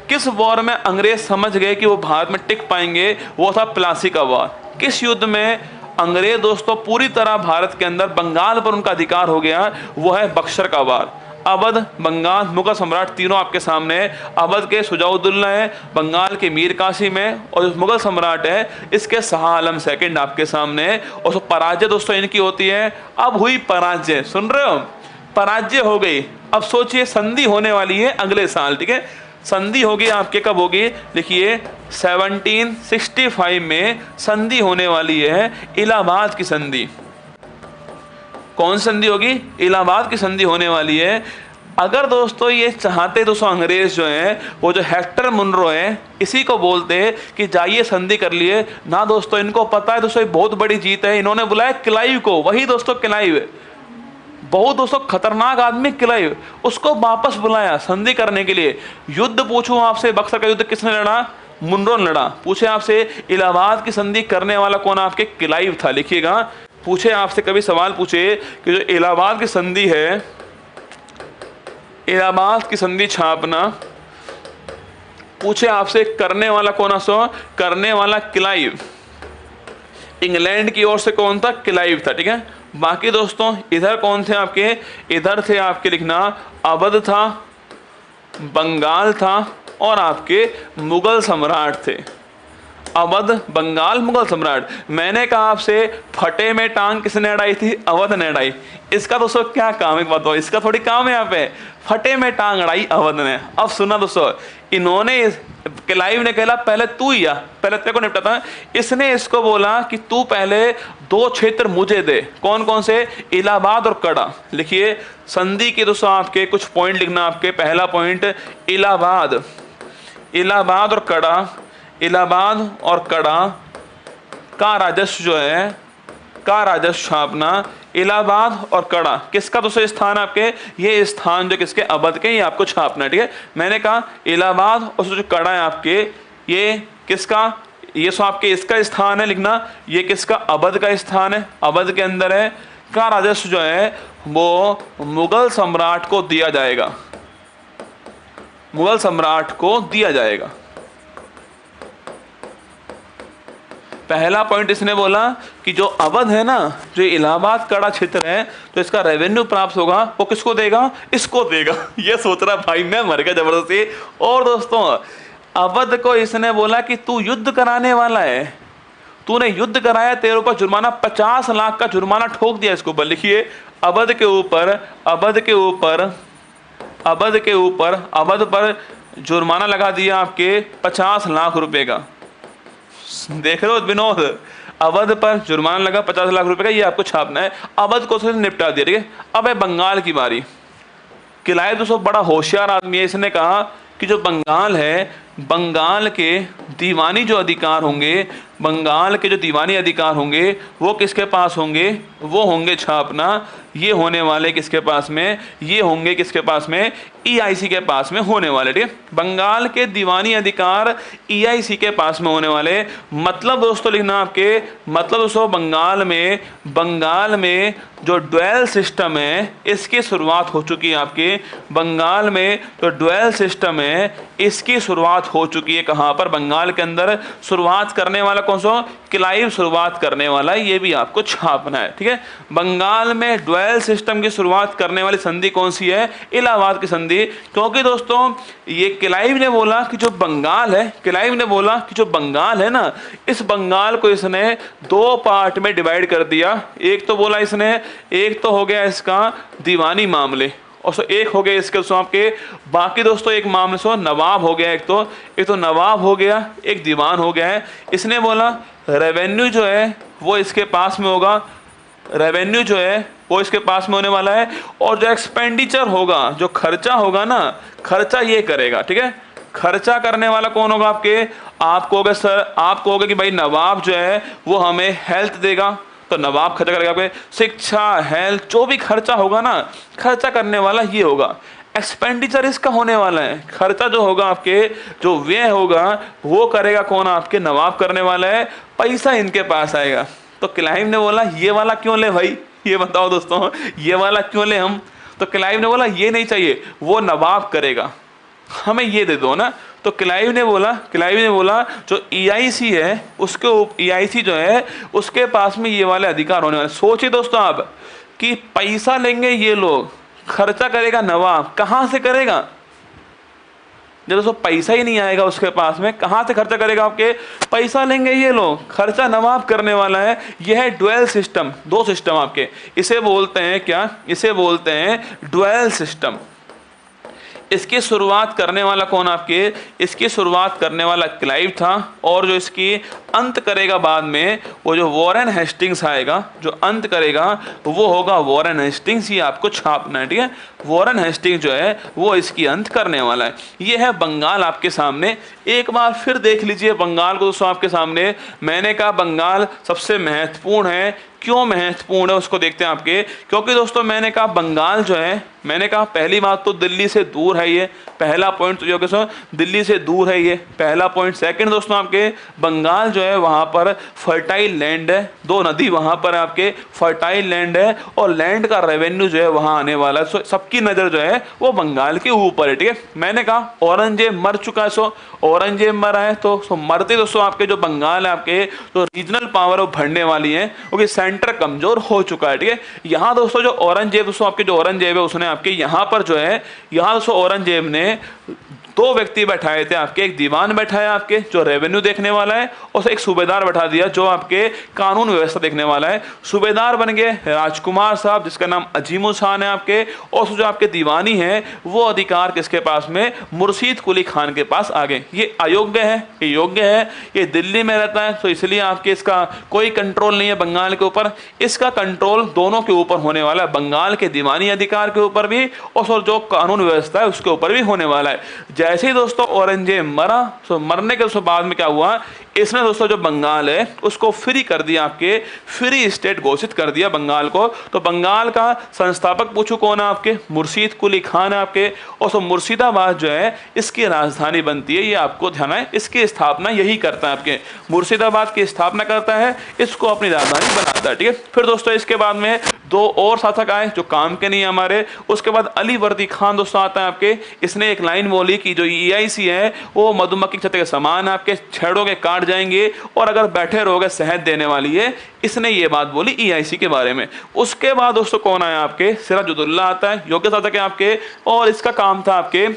किस वॉर में अंग्रेज समझ गए कि वो भारत में टिक पाएंगे, वो था प्लासी का वॉर। किस युद्ध में अंग्रेज दोस्तों पूरी तरह भारत के अंदर बंगाल पर उनका अधिकार हो गया, वो है बक्सर का वार। अवध, बंगाल, मुगल सम्राट तीनों आपके सामने है। अवध के शुजाउद्दौला है, बंगाल के मीर कासिम है, और जो मुगल सम्राट है इसके शाह आलम सेकंड आपके सामने है। और तो पराजय दोस्तों इनकी होती है। अब हुई पराजय, सुन रहे हो? पराजय हो गई। अब सोचिए संधि होने वाली है अगले साल। ठीक है, संधि होगी आपके, कब होगी? लिखिए 1765 में संधि होने वाली है, इलाहाबाद की संधि। कौन संधि होगी? इलाहाबाद की संधि होने वाली है। अगर दोस्तों ये चाहते दोस्तों अंग्रेज जो हैं वो जो हेक्टर मुनरो है इसी को बोलते कि जाइए संधि कर लिए ना दोस्तों, इनको पता है दोस्तों ये बहुत बड़ी जीत है, इन्होंने बुलाया क्लाइव को, वही दोस्तों क्लाइव, बहुत दोस्तों खतरनाक आदमी क्लाइव, उसको वापस बुलाया संधि करने के लिए। युद्ध पूछूं आपसे, बक्सर का युद्ध किसने लड़ा? मुनरो ने लड़ा। पूछे आपसे इलाहाबाद की संधि करने वाला कौन? आपके क्लाइव था। लिखिएगा, पूछे आपसे कभी सवाल पूछे कि जो इलाहाबाद की संधि है, इलाहाबाद की संधि छापना, पूछे आपसे करने वाला कौन? सो करने वाला क्लाइव, इंग्लैंड की ओर से कौन था? क्लाइव था। ठीक है, बाकी दोस्तों इधर कौन थे आपके? इधर थे आपके, लिखना, अवध था, बंगाल था और आपके मुगल सम्राट थे। अवध, बंगाल, मुगल सम्राट। मैंने कहा आपसे फटे में टांग किसने अड़ाई थी? अवध ने अड़ाई। इसका दोस्तों क्या काम है बताओ, इसका थोड़ी काम है यहाँ पे। फटे में टांग अड़ाई अवध ने। अब सुना दोस्तों, इन्होंने, क्लाइव ने कहला पहले तू ही आ, पहले तेरे को निपटाता। इसने इसको बोला कि तू पहले 2 क्षेत्र मुझे दे। कौन कौन से? इलाहाबाद और कड़ा। लिखिए संधि के दोस्तों आपके कुछ पॉइंट लिखना। आपके पहला पॉइंट, इलाहाबाद, इलाहाबाद और कड़ा, इलाहाबाद और कड़ा का राजस्व जो है, का राजस्व छापना। इलाहाबाद और कड़ा किसका दोस्तों स्थान? आपके ये स्थान जो किसके? अवध के, ये आपको छापना है। ठीक है, मैंने कहा इलाहाबाद और जो कड़ा है आपके, ये किसका? ये सो आपके इसका स्थान है, लिखना, ये किसका? अवध का स्थान है, अवध के अंदर है। का राजस्व जो है वो मुगल सम्राट को दिया जाएगा, मुगल सम्राट को दिया जाएगा। पहला पॉइंट इसने बोला कि जो अवध है ना, जो इलाहाबाद कड़ा क्षेत्र है, तो इसका रेवेन्यू प्राप्त होगा, वो किसको देगा? इसको देगा। ये सोच रहा भाई मैं मर गया जबरदस्ती। और दोस्तों अवध को इसने बोला कि तू युद्ध कराने वाला है, तूने युद्ध कराया, तेरे ऊपर जुर्माना 50 लाख का जुर्माना ठोक दिया इसके ऊपर। लिखिए अवध के ऊपर, अवध के ऊपर, अवध के ऊपर, अवध पर जुर्माना लगा दिया आपके 50 लाख रुपए का। देख रहे हो विनोद, अवध पर जुर्माना लगा 50 लाख रुपए का, ये आपको छापना है। अवध को निपटा दिया। ठीक है, अब है बंगाल की बारी। क्लाइव दोस्तों बड़ा होशियार आदमी है, इसने कहा कि जो बंगाल है, बंगाल के दीवानी जो अधिकार होंगे, बंगाल के जो दीवानी अधिकार होंगे वो किसके पास होंगे? वो होंगे छापना, ये होने वाले किसके पास में? ये होंगे किसके पास में? EIC के पास में होने वाले। ठीक है, बंगाल के दीवानी अधिकार EIC के पास में होने वाले। मतलब दोस्तों लिखना आपके, मतलब दोस्तों बंगाल में, बंगाल में जो ड्वेल सिस्टम है इसकी शुरुआत हो चुकी है आपके बंगाल में। तो ड्वेल सिस्टम है इसकी शुरुआत हो चुकी है। कहाँ पर? बंगाल के अंदर। शुरुआत करने वाला कौन सा? क्लाइव शुरुआत करने वाला, ये भी आपको छापना है। ठीक है, बंगाल में ड्वेल सिस्टम की शुरुआत करने वाली संधि कौन सी है? इलाहाबाद की संधि। क्योंकि दोस्तों ये क्लाइव ने बोला कि जो बंगाल है, क्लाइव ने बोला कि जो बंगाल है ना, इस बंगाल को इसने 2 पार्ट में डिवाइड कर दिया। एक तो बोला इसने, एक तो हो गया इसका दीवानी मामले, और सो एक हो गया इसके सो आपके बाकी दोस्तों एक मामले सो नवाब हो गया। एक तो नवाब हो गया, एक दीवान हो गया है। इसने बोला रेवेन्यू जो है वो इसके पास में होगा, रेवेन्यू जो है वो इसके पास में होने वाला है, और जो एक्सपेंडिचर होगा, जो खर्चा होगा ना, खर्चा ये करेगा। ठीक है, खर्चा करने वाला कौन होगा? आपके, आप कहोगे सर, आप कहोगे कि भाई नवाब जो है वो हमें हेल्थ देगा, तो नवाब खर्चा करेगा आपके शिक्षा, हेल्थ, जो भी खर्चा होगा ना, खर्चा करने वाला ये होगा। एक्सपेंडिचर इसका होने वाला है, खर्चा जो होगा आपके, जो व्यय होगा वो करेगा कौन? आपके नवाब करने वाला है, पैसा इनके पास आएगा। तो क्लाइव ने बोला ये वाला क्यों ले भाई, ये बताओ दोस्तों, ये वाला क्यों ले हम? तो क्लाइव ने बोला ये नहीं चाहिए, वो नवाब करेगा, हमें ये दे दो ना। तो क्लाइव ने बोला जो EIC है उसके EIC जो है उसके पास में ये वाले अधिकार होने वाले। सोचिए दोस्तों आप कि पैसा लेंगे ये लोग, खर्चा करेगा नवाब। कहाँ से करेगा? जब दोस्तों पैसा ही नहीं आएगा उसके पास में, कहाँ से खर्चा करेगा? आपके पैसा लेंगे ये लोग, खर्चा नवाब करने वाला है। यह है ड्वेल सिस्टम, 2 सिस्टम आपके। इसे बोलते हैं क्या? इसे बोलते हैं ड्वेल सिस्टम। इसकी शुरुआत करने वाला कौन आपके, इसकी शुरुआत करने वाला क्लाइव था, और जो इसकी अंत करेगा बाद में वो जो वॉरेन हेस्टिंग्स आएगा, जो अंत करेगा वो होगा वॉरेन हेस्टिंग्स। ये आपको छापना है, ठीक है। वॉरेन हेस्टिंग्स जो है वो इसकी अंत करने वाला है। ये है बंगाल आपके सामने। एक बार फिर देख लीजिए बंगाल को दोस्तों आपके सामने। मैंने कहा बंगाल सबसे महत्वपूर्ण है, क्यों महत्वपूर्ण है उसको देखते हैं आपके। क्योंकि दोस्तों मैंने कहा बंगाल जो है, मैंने कहा पहली बात तो दिल्ली से दूर है, ये पहला पॉइंट तो जो कि दिल्ली से दूर है, ये पहला पॉइंट। सेकंड दोस्तों आपके बंगाल जो है वहाँ पर फर्टाइल लैंड है, 2 नदी वहाँ पर आपके फर्टाइल लैंड है, और लैंड का रेवेन्यू जो है वहाँ आने वाला है। सबकी नज़र जो है वो बंगाल के ऊपर है, ठीक है। मैंने कहा औरंगजेब मर चुका है, औरंगजेब मरा है तो मरते दोस्तों आपके जो बंगाल है आपके तो रीजनल पावर वो बढ़ने वाली है, क्योंकि सेंटर कमजोर हो चुका है, ठीक है। यहाँ दोस्तों जो औरंगजेब, दोस्तों आपके जो औरंगजेब है उसने आपके यहाँ पर जो है, यहाँ दोस्तों औरंगजेब ने 2 व्यक्ति बैठाए थे आपके, एक दीवान बैठाया आपके जो रेवेन्यू देखने वाला है, और एक सूबेदार बैठा दिया जो आपके कानून व्यवस्था देखने वाला है। सूबेदार बन गए राजकुमार साहब जिसका नाम अजीमुल शान है आपके, और जो आपके दीवानी है वो अधिकार किसके पास में, मुर्शीद कुली खान के पास आ गए। ये अयोग्य है, ये योग्य है, ये दिल्ली में रहता है, तो इसलिए आपके इसका कोई कंट्रोल नहीं है बंगाल के ऊपर। इसका कंट्रोल दोनों के ऊपर होने वाला है, बंगाल के दीवानी अधिकार के ऊपर भी और जो कानून व्यवस्था है उसके ऊपर भी होने वाला है। जैसे ही दोस्तों औरंगजेब मरा, तो मरने के बाद में क्या हुआ, इसने दोस्तों जो बंगाल है उसको फ्री कर दिया, आपके फ्री स्टेट घोषित कर दिया बंगाल को। तो बंगाल का संस्थापक पूछो कौन है आपके, मुर्शीद कुली खान है आपके, और तो मुर्शिदाबाद जो है इसकी राजधानी बनती है। ये आपको ध्यान है, इसकी स्थापना यही करता है आपके, मुर्शिदाबाद की स्थापना करता है, इसको अपनी राजधानी बनाता है, ठीक है। फिर दोस्तों इसके बाद में 2 और शासक आए जो काम के नहीं हमारे। उसके बाद अली वर्दी खान दोस्तों आता है आपके, इसने एक लाइन बोली कि जो EIC है वो मधुमक्खी छत्ते के समान आपके, छेड़ोगे काट जाएंगे और अगर बैठे रहोगे शहद देने वाली है। इसने ये बात बोली EIC के बारे में। उसके बाद दोस्तों कौन आया आपके, सिराजुद्दौला आता है, योग्य शासक है आपके, और इसका काम था आपके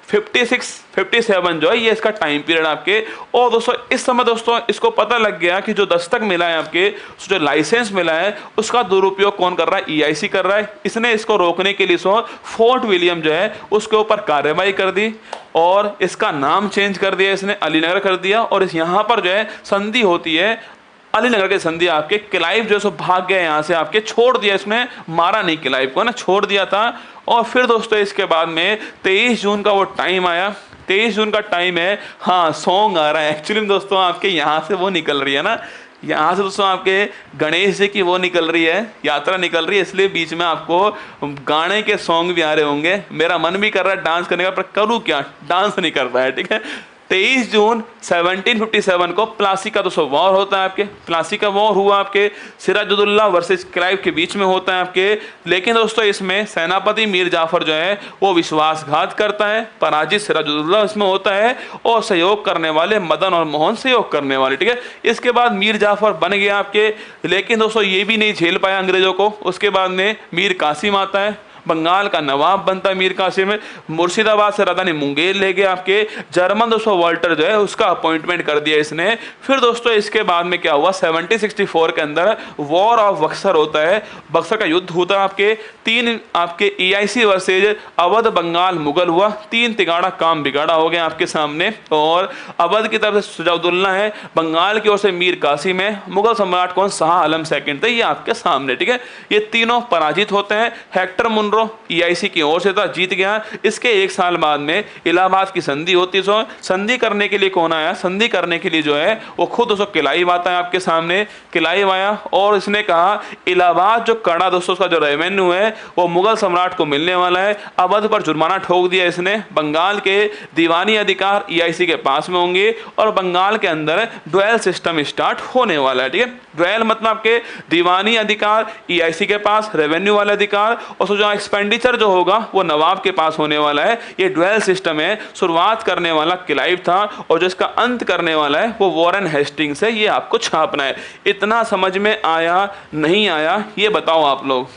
56-57 जो है ये इसका टाइम पीरियड आपके। और दोस्तों इस समय दोस्तों इसको पता लग गया कि जो दस्तक मिला है आपके, जो लाइसेंस मिला है उसका दुरुपयोग कौन कर रहा है, EIC कर रहा है। इसने इसको रोकने के लिए फोर्ट विलियम जो है उसके ऊपर कार्रवाई कर दी, और इसका नाम चेंज कर दिया इसने, अलीनगर कर दिया। और इस यहाँ पर जो है संधि होती है, अलीनगर की संधि आपके। क्लाइव जो है भाग गया यहाँ से आपके, छोड़ दिया, इसने मारा नहीं क्लाइव को ना, छोड़ दिया था। और फिर दोस्तों इसके बाद में 23 जून का वो टाइम आया, 23 जून का टाइम है। हाँ सॉन्ग आ रहा है एक्चुअली दोस्तों आपके, यहाँ से वो निकल रही है ना, यहाँ से दोस्तों आपके गणेश जी की वो निकल रही है, यात्रा निकल रही है, इसलिए बीच में आपको गाने के सॉन्ग भी आ रहे होंगे। मेरा मन भी कर रहा है डांस करने का, पर करूँ क्या, डांस नहीं कर रहा है, ठीक है। 23 जून 1757 को प्लासी का दोस्तों वॉर होता है आपके, प्लासी का वॉर हुआ आपके, सिराजुद्दौला वर्सेस क्लाइव के बीच में होता है आपके। लेकिन दोस्तों इसमें सेनापति मीर जाफर जो है वो विश्वासघात करता है, पराजित सिराजुद्दौला इसमें होता है, और सहयोग करने वाले मदन और मोहन सहयोग करने वाले, ठीक है। इसके बाद मीर जाफर बन गया आपके, लेकिन दोस्तों ये भी नहीं झेल पाया अंग्रेजों को। उसके बाद में मीर कासिम आता है, बंगाल का नवाब बनता है मीर कासिम में, मुर्शिदाबाद से राजधानी मुंगेर ले गया आपके। जर्मन दोस्तों वॉल्टर जो है उसका अपॉइंटमेंट कर दिया इसने। फिर दोस्तों इसके बाद में क्या हुआ, 1764 के अंदर वॉर ऑफ बक्सर होता है, बक्सर का युद्ध होता है आपके। 3 आपके EIC वर्सेज अवध बंगाल मुगल हुआ, 3 तिगाड़ा काम बिगाड़ा हो गया आपके सामने। और अवध की तरफ से सिराजुद्दौला है, बंगाल की ओर से मीर कासिम है, मुगल सम्राट कौन, शाह आलम सेकंड थे, ये आपके सामने, ठीक है। ये तीनों पराजित होते हैं। हेक्टर मुनरो EIC की ओर से था, जीत गया। इसके 1 साल बाद में इलाहाबाद की संधि होती है। संधि करने के लिए कौन आया, संधि करने के लिए जो है वो खुद दोस्तों किलाइव आता है आपके सामने, किलाइव आया और इसने कहा इलाहाबाद जो कड़ा दोस्तों उसका जो रेवेन्यू है वो मुगल सम्राट को मिलने वाला है। अवध पर जुर्माना ठोक दिया इसने। बंगाल के दीवानी अधिकार EIC के पास में होंगे और बंगाल के अंदर ड्वेल सिस्टम स्टार्ट होने वाला है, ठीक है। ड्वेल मतलब आपके दीवानी अधिकार EIC के पास, रेवेन्यू वाले अधिकार, और जो एक्सपेंडिचर जो होगा वो नवाब के पास होने वाला है। ये ड्वेल सिस्टम है। शुरुआत करने वाला क्लाइव था और जो इसका अंत करने वाला है वो वॉरेन हेस्टिंग्स है। ये आपको छापना है। इतना समझ में आया नहीं आया ये बताओ आप लोग।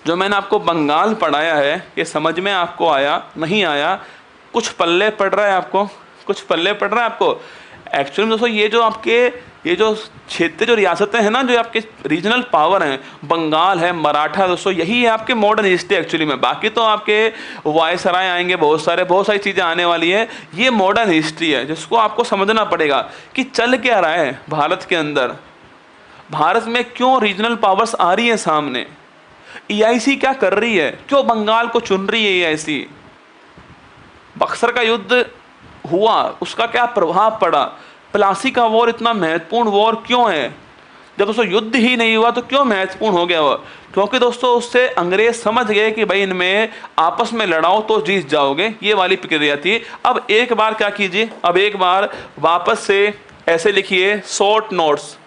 जो मैंने आपको बंगाल पढ़ाया है ये समझ में आपको आया नहीं आया, कुछ पल्ले पड़ रहा है आपको, कुछ पल्ले पड़ रहा है आपको। एक्चुअली दोस्तों ये जो क्षेत्र जो रियासतें हैं ना, जो आपके रीजनल पावर हैं, बंगाल है, मराठा, दोस्तों यही है आपके मॉडर्न हिस्ट्री एक्चुअली में। बाकी तो आपके वायसराय आएंगे, बहुत सारी चीज़ें आने वाली है। ये मॉडर्न हिस्ट्री है जिसको आपको समझना पड़ेगा कि चल क्या रहा है भारत के अंदर, भारत में क्यों रीजनल पावर्स आ रही है सामने, EIC क्या कर रही है, क्यों बंगाल को चुन रही है EIC, बक्सर का युद्ध हुआ उसका क्या प्रभाव पड़ा, प्लासी का वॉर इतना महत्वपूर्ण वॉर क्यों है, जब दोस्तों युद्ध ही नहीं हुआ तो क्यों महत्वपूर्ण हो गया वो, क्योंकि दोस्तों उससे अंग्रेज समझ गए कि भाई इनमें आपस में लड़ाओ तो जीत जाओगे, ये वाली प्रक्रिया थी। अब एक बार क्या कीजिए, अब एक बार वापस से ऐसे लिखिए, शॉर्ट नोट्स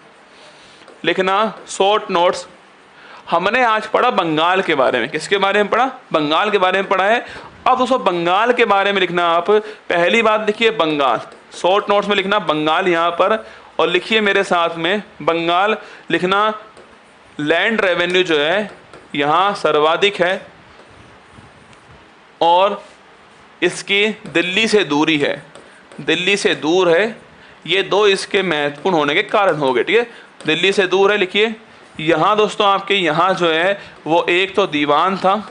लिखना, शॉर्ट नोट्स। हमने आज पढ़ा बंगाल के बारे में, किसके बारे में पढ़ा, बंगाल के बारे में पढ़ा है। अब दोस्तों बंगाल के बारे में लिखना, आप पहली बात लिखिए बंगाल, शॉर्ट नोट्स में लिखना बंगाल यहाँ पर, और लिखिए मेरे साथ में बंगाल लिखना। लैंड रेवेन्यू जो है यहाँ सर्वाधिक है और इसकी दिल्ली से दूरी है, दिल्ली से दूर है, ये दो इसके महत्वपूर्ण होने के कारण हो गए, ठीक है, दिल्ली से दूर है। लिखिए यहाँ दोस्तों आपके यहाँ जो है वो एक तो दीवान था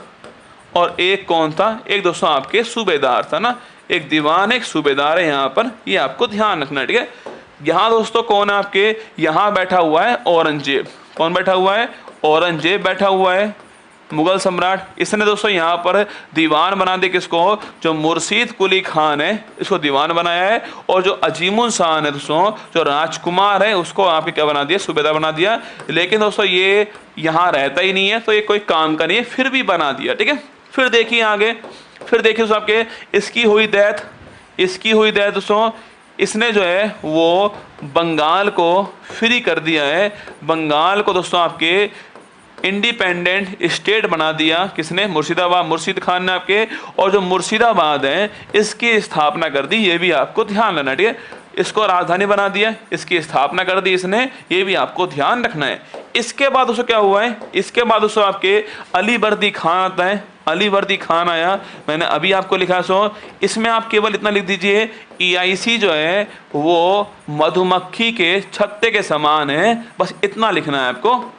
और एक कौन था, एक दोस्तों आपके सूबेदार था ना, एक दीवान एक सूबेदार है यहाँ पर, ये आपको ध्यान रखना है, ठीक है। यहाँ दोस्तों कौन है आपके, यहाँ बैठा हुआ है औरंगजेब, कौन बैठा हुआ है, औरंगजेब बैठा हुआ है, मुगल सम्राट। इसने दोस्तों यहाँ पर दीवान बना दिया किसको, जो मुर्शीद कुली खान है इसको दीवान बनाया है, और जो अजीमुल शान है दोस्तों, जो राजकुमार है, उसको आपके क्या बना दिया, सूबेदार बना दिया। लेकिन दोस्तों ये यहाँ रहता ही नहीं है, तो ये कोई काम का नहीं है, फिर भी बना दिया, ठीक है। फिर देखिए आगे, फिर देखिए दोस्तों आपके इसकी हुई डेथ दोस्तों, इसने जो है वो बंगाल को फ्री कर दिया है, बंगाल को दोस्तों आपके इंडिपेंडेंट स्टेट बना दिया, किसने, मुर्शिदाबाद, मुर्शीद खान ने आपके। और जो मुर्शिदाबाद है इसकी स्थापना कर दी, ये भी आपको ध्यान रखना है, ठीक है। इसको राजधानी बना दिया, इसकी स्थापना कर दी इसने, ये भी आपको ध्यान रखना है। इसके बाद उसको क्या हुआ है, इसके बाद उसको आपके अलीवर्दी खान आता है, अलीवर्दी खान आया, मैंने अभी आपको लिखा सो, इसमें आप केवल इतना लिख दीजिए, EIC जो है वो मधुमक्खी के छत्ते के समान है, बस इतना लिखना है आपको।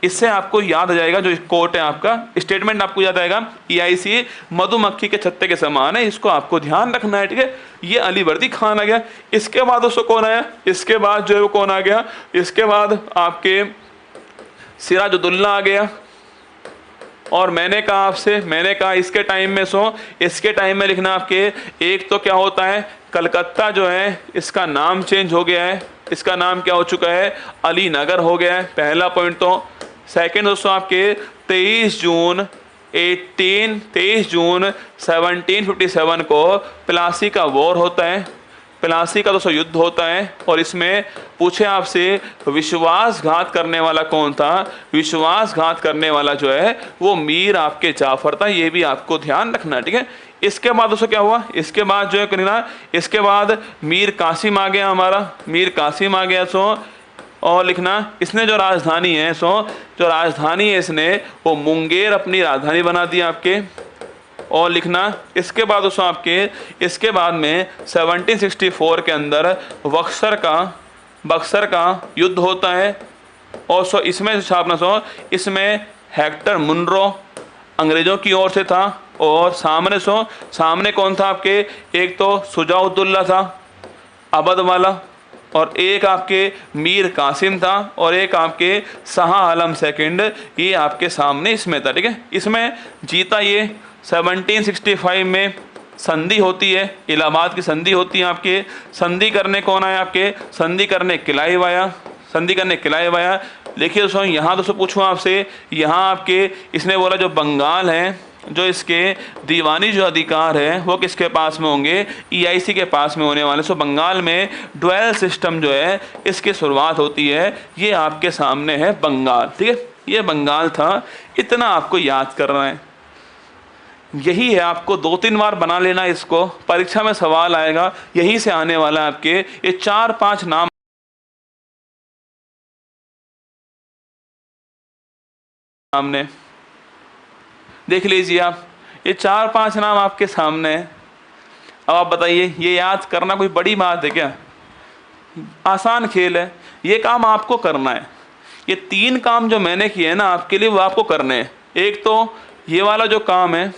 इससे आपको याद आ जाएगा, जो कोट है आपका स्टेटमेंट आपको याद आएगा, EIC मधुमक्खी के छत्ते के समान है, इसको आपको ध्यान रखना है, ठीक है। ये अलीवर्दी खान आ गया। इसके बाद उसको कौन आया, इसके बाद जो है वो कौन आ गया, इसके बाद आपके सिराजुद्दौला आ गया। और मैंने कहा इसके टाइम में इसके टाइम में लिखना आपके, एक तो क्या होता है, कलकत्ता जो है इसका नाम चेंज हो गया है, इसका नाम क्या हो चुका है, अली नगर हो गया है, पहला पॉइंट तो। सेकंड दोस्तों आपके 23 जून 1757 को प्लासी का वॉर होता है, प्लासी का दोस्तों युद्ध होता है, और इसमें पूछे आपसे विश्वासघात करने वाला कौन था, विश्वासघात करने वाला जो है वो मीर आपके जाफर था, ये भी आपको ध्यान रखना है, ठीक है। इसके बाद दोस्तों क्या हुआ, इसके बाद जो है करना, इसके बाद मीर कासिम आ गया हमारा, मीर कासिम आ गया और लिखना, इसने जो राजधानी है जो राजधानी है इसने वो मुंगेर अपनी राजधानी बना दी आपके। और लिखना, इसके बाद दोस्तों आपके इसके बाद में 1764 के अंदर बक्सर का युद्ध होता है, और इसमें छापना इसमें हेक्टर मुनरो अंग्रेज़ों की ओर से था, और सामने कौन था आपके, एक तो शुजाउद्दौला था अवध वाला, और एक आपके मीर कासिम था, और एक आपके शाह आलम सेकंड, ये आपके सामने इसमें था, ठीक है। इसमें जीता ये 1765 में संधि होती है, इलाहाबाद की संधि होती है आपके। संधि करने कौन आया आपके, संधि करने क्लाइव आया। देखिए दोस्तों, यहाँ दोस्तों पूछूँ आपसे, यहाँ आपके इसने बोला जो बंगाल है, जो इसके दीवानी जो अधिकार है वो किसके पास में होंगे, EIC के पास में होने वाले। बंगाल में ड्वेल सिस्टम जो है इसकी शुरुआत होती है, ये आपके सामने है बंगाल, ठीक है। ये बंगाल था, इतना आपको याद करना है, यही है, आपको 2-3 बार बना लेना, इसको परीक्षा में सवाल आएगा, यही से आने वाला है आपके। ये 4-5 नाम सामने देख लीजिए आप, ये 4-5 नाम आपके सामने हैं। अब आप बताइए, ये याद करना कोई बड़ी बात है क्या, आसान खेल है, ये काम आपको करना है। ये 3 काम जो मैंने किए हैं ना आपके लिए, वो आपको करने हैं। एक तो ये वाला जो काम है,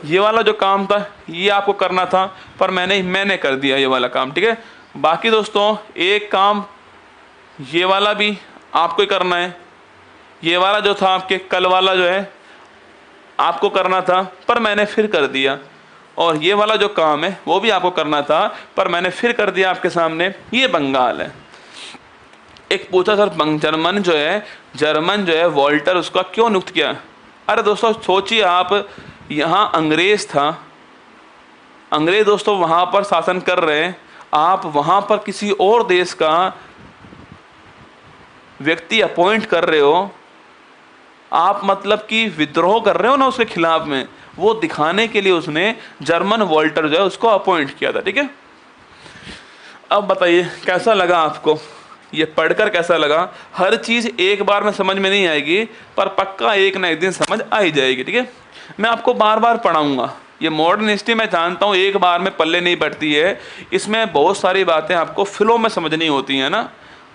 ये वाला जो काम था ये आपको करना था, पर मैंने कर दिया ये वाला काम, ठीक है। बाकी दोस्तों एक काम ये वाला भी आपको ही करना है। ये वाला जो था आपके कल वाला जो है आपको करना था, पर मैंने फिर कर दिया। और ये वाला जो काम है वो भी आपको करना था, पर मैंने फिर कर दिया आपके सामने। ये बंगाल है। एक पूछा सर जर्मन जो है वॉल्टर, उसका क्यों नियुक्त किया? अरे दोस्तों सोचिए आप, यहाँ अंग्रेज था, अंग्रेज दोस्तों वहाँ पर शासन कर रहे हैं, आप वहाँ पर किसी और देश का व्यक्ति अपॉइंट कर रहे हो, आप मतलब कि विद्रोह कर रहे हो ना उसके खिलाफ में, वो दिखाने के लिए उसने जर्मन वॉल्टर जो है उसको अपॉइंट किया था, ठीक है। अब बताइए कैसा लगा आपको, ये पढ़कर कैसा लगा? हर चीज़ एक बार में समझ में नहीं आएगी, पर पक्का एक ना एक दिन समझ आ ही जाएगी, ठीक है। मैं आपको बार बार पढ़ाऊंगा। ये मॉडर्न हिस्ट्री मैं जानता हूँ एक बार में पल्ले नहीं पड़ती है, इसमें बहुत सारी बातें आपको फ्लो में समझनी होती हैं ना,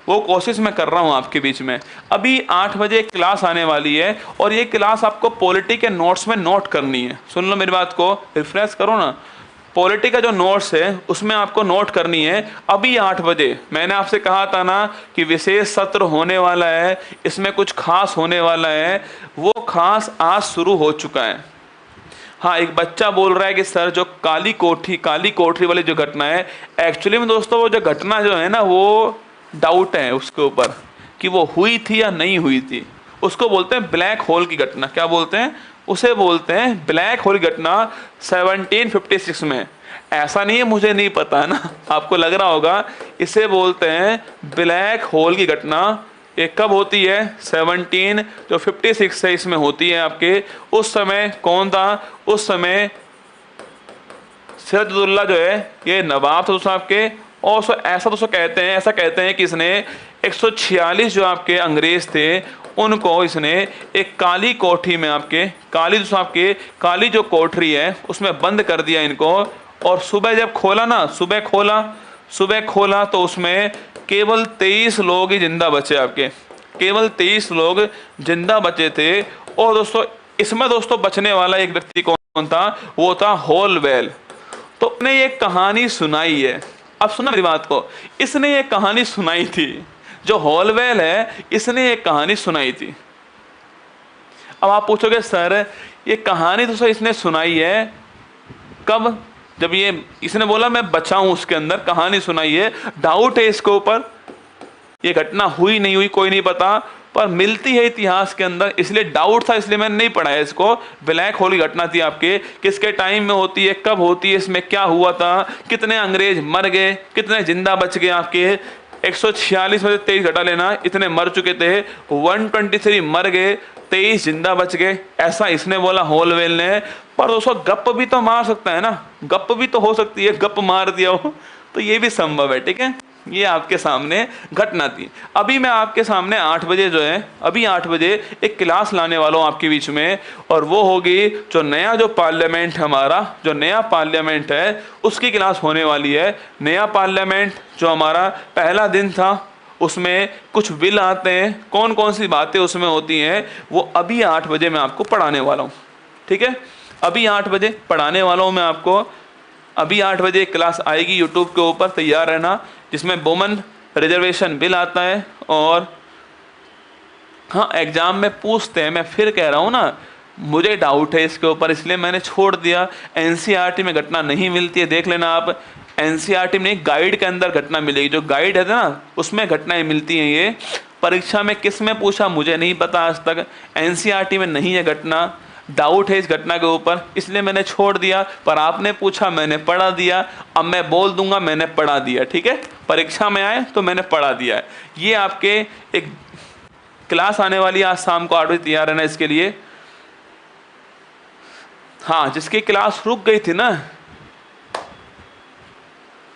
वो कोशिश मैं कर रहा हूँ आपके बीच में। अभी 8 बजे एक क्लास आने वाली है, और ये क्लास आपको पॉलिटी के नोट्स में नोट करनी है। सुन लो मेरी बात को, रिफ्रेश करो ना। पॉलिटी का जो नोट्स है उसमें आपको नोट करनी है। अभी 8 बजे मैंने आपसे कहा था ना कि विशेष सत्र होने वाला है, इसमें कुछ खास होने वाला है, वो खास आज शुरू हो चुका है। हाँ, एक बच्चा बोल रहा है कि सर जो काली कोठरी वाली जो घटना है, एक्चुअली में दोस्तों वो जो घटना जो है ना, वो डाउट है उसके ऊपर कि वो हुई थी या नहीं हुई थी। उसको बोलते हैं ब्लैक होल की घटना। क्या बोलते हैं? उसे बोलते हैं ब्लैक होल घटना 1756 में। ऐसा नहीं है मुझे नहीं पता है ना, आपको लग रहा होगा। इसे बोलते हैं ब्लैक होल की घटना। ये कब होती है? 1756 से इसमें होती है आपके। उस समय कौन था? उस समय सिराजुद्दौला जो है ये नवाब था दोस्तों आपके। और ऐसा दोस्तों कहते हैं कि इसने 146 जो आपके अंग्रेज थे उनको इसने एक काली कोठरी में काली जो कोठरी है उसमें बंद कर दिया इनको। और सुबह जब खोला ना, सुबह खोला तो उसमें केवल 23 लोग ही जिंदा बचे आपके, केवल 23 लोग जिंदा बचे थे। और दोस्तों इसमें दोस्तों बचने वाला एक व्यक्ति कौन था? वो था होलवेल। तो उसने ये कहानी सुनाई है। अब सुना मेरी बात को, इसने ये कहानी सुनाई थी, जो होलवेल है इसने ये कहानी सुनाई थी। अब आप पूछोगे सर ये कहानी दोस्तों इसने सुनाई है कब? जब इसने बोला मैं बचा हूं उसके अंदर, कहानी सुनाई है। डाउट है इसके ऊपर, ये घटना हुई नहीं हुई कोई नहीं पता, पर मिलती है इतिहास के अंदर, इसलिए डाउट था, इसलिए मैंने नहीं पढ़ा है इसको। ब्लैक होल की घटना थी आपके, किसके टाइम में होती है, कब होती है, इसमें क्या हुआ था, कितने अंग्रेज मर गए, कितने जिंदा बच गए आपके। 146 में से 23 घटा लेना, इतने मर चुके थे। 123 मर गए, 23 जिंदा बच गए, ऐसा इसने बोला होलवेल ने। पर दोस्तों गप भी तो मार सकता है ना, गप भी तो हो सकती है, गप मार दिया हो तो ये भी संभव है, ठीक है। ये आपके सामने घटना थी। अभी मैं आपके सामने 8 बजे जो है, अभी 8 बजे एक क्लास लाने वाला हूँ आपके बीच में, और वो होगी जो पार्लियामेंट हमारा, जो नया पार्लियामेंट है उसकी क्लास होने वाली है। नया पार्लियामेंट जो हमारा पहला दिन था, उसमें कुछ बिल आते हैं, कौन कौन सी बातें उसमें होती हैं, वो अभी 8 बजे मैं आपको पढ़ाने वाला हूँ, ठीक है। अभी 8 बजे पढ़ाने वाला हूँ मैं आपको। अभी 8 बजे क्लास आएगी यूट्यूब के ऊपर, तैयार रहना, जिसमें वुमेन रिजर्वेशन बिल आता है। और हाँ, एग्जाम में पूछते हैं, मैं फिर कह रहा हूँ ना, मुझे डाउट है इसके ऊपर, इसलिए मैंने छोड़ दिया। एनसीईआरटी में घटना नहीं मिलती है, देख लेना आप। एनसीईआरटी में एक गाइड के अंदर घटना मिलेगी, जो गाइड है ना उसमें घटनाएं मिलती हैं। ये परीक्षा में किस में पूछा मुझे नहीं पता आज तक, एनसीईआरटी में नहीं है घटना। डाउट है इस घटना के ऊपर, इसलिए मैंने छोड़ दिया। पर आपने पूछा, मैंने पढ़ा दिया। अब मैं बोल दूंगा मैंने पढ़ा दिया, ठीक है। परीक्षा में आए तो मैंने पढ़ा दिया है। ये आपके एक क्लास आने वाली आज शाम को 8 बजे, तैयार रहना इसके लिए। हाँ, जिसकी क्लास रुक गई थी ना,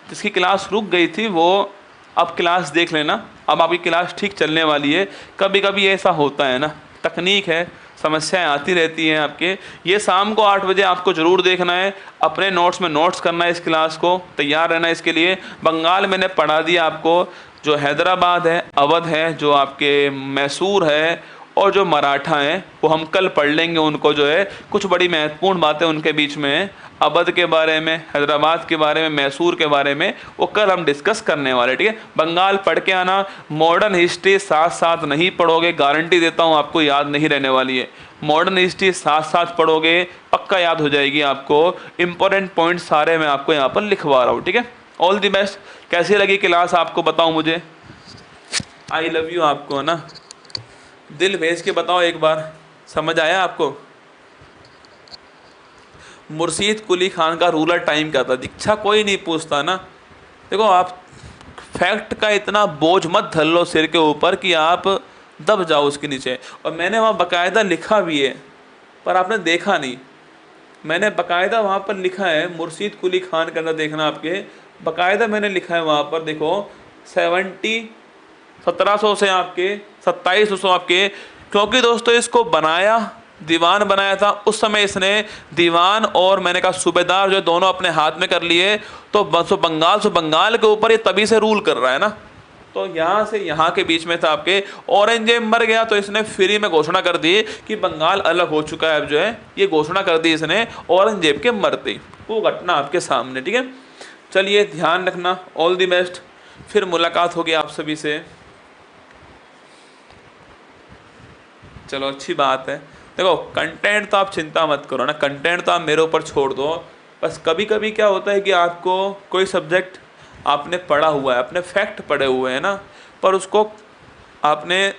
जिसकी क्लास रुक गई थी वो अब क्लास देख लेना। अब आपकी क्लास ठीक चलने वाली है। कभी कभी ऐसा होता है ना, तकनीक है, समस्याएं आती रहती हैं आपके। ये शाम को 8 बजे आपको ज़रूर देखना है, अपने नोट्स में नोट्स करना है, इस क्लास को तैयार रहना है इसके लिए। बंगाल मैंने पढ़ा दिया आपको, जो हैदराबाद है, अवध है, जो आपके मैसूर है और जो मराठा हैं वो हम कल पढ़ लेंगे। उनको जो है कुछ बड़ी महत्वपूर्ण बातें उनके बीच में हैं, अवध के बारे में, हैदराबाद के बारे में, मैसूर के बारे में, वो कल हम डिस्कस करने वाले, ठीक है। बंगाल पढ़ के आना। मॉडर्न हिस्ट्री साथ साथ नहीं पढ़ोगे, गारंटी देता हूँ आपको याद नहीं रहने वाली है। मॉडर्न हिस्ट्री साथ साथ पढ़ोगे पक्का याद हो जाएगी आपको। इंपॉर्टेंट पॉइंट सारे मैं आपको यहाँ पर लिखवा रहा हूँ, ठीक है। All the best. कैसी लगी क्लास आपको बताओ मुझे। आई लव यू आपको, है ना, दिल भेज के बताओ एक बार। समझ आया आपको। मुर्शीद कुली खान का रूलर टाइम क्या था, दीक्षा कोई नहीं पूछता ना। देखो आप फैक्ट का इतना बोझ मत धर लो सिर के ऊपर कि आप दब जाओ उसके नीचे। और मैंने वहाँ बकायदा लिखा भी है, पर आपने देखा नहीं। मैंने बकायदा वहाँ पर लिखा है, मुर्शीद कुली खान का अंदर देखना आपके, बकायदा मैंने लिखा है वहाँ पर, देखो 1700 से आपके 2700 आपके। क्योंकि दोस्तों इसको बनाया, दीवान बनाया था उस समय इसने, दीवान और मैंने कहा सूबेदार जो दोनों अपने हाथ में कर लिए। तो बंगाल के ऊपर ये तभी से रूल कर रहा है ना। तो यहाँ से यहाँ के बीच में था आपके। औरंगजेब मर गया तो इसने फ्री में घोषणा कर दी कि बंगाल अलग हो चुका है अब जो है, ये घोषणा कर दी इसने औरंगजेब के मरते। वो घटना आपके सामने, ठीक है। चलिए ध्यान रखना, ऑल द बेस्ट। फिर मुलाकात होगी आप सभी से। चलो अच्छी बात है। देखो कंटेंट तो आप चिंता मत करो ना, कंटेंट तो आप मेरे ऊपर छोड़ दो। बस कभी कभी क्या होता है कि आपको कोई सब्जेक्ट आपने पढ़ा हुआ है, अपने फैक्ट पढ़े हुए हैं ना, पर उसको आपने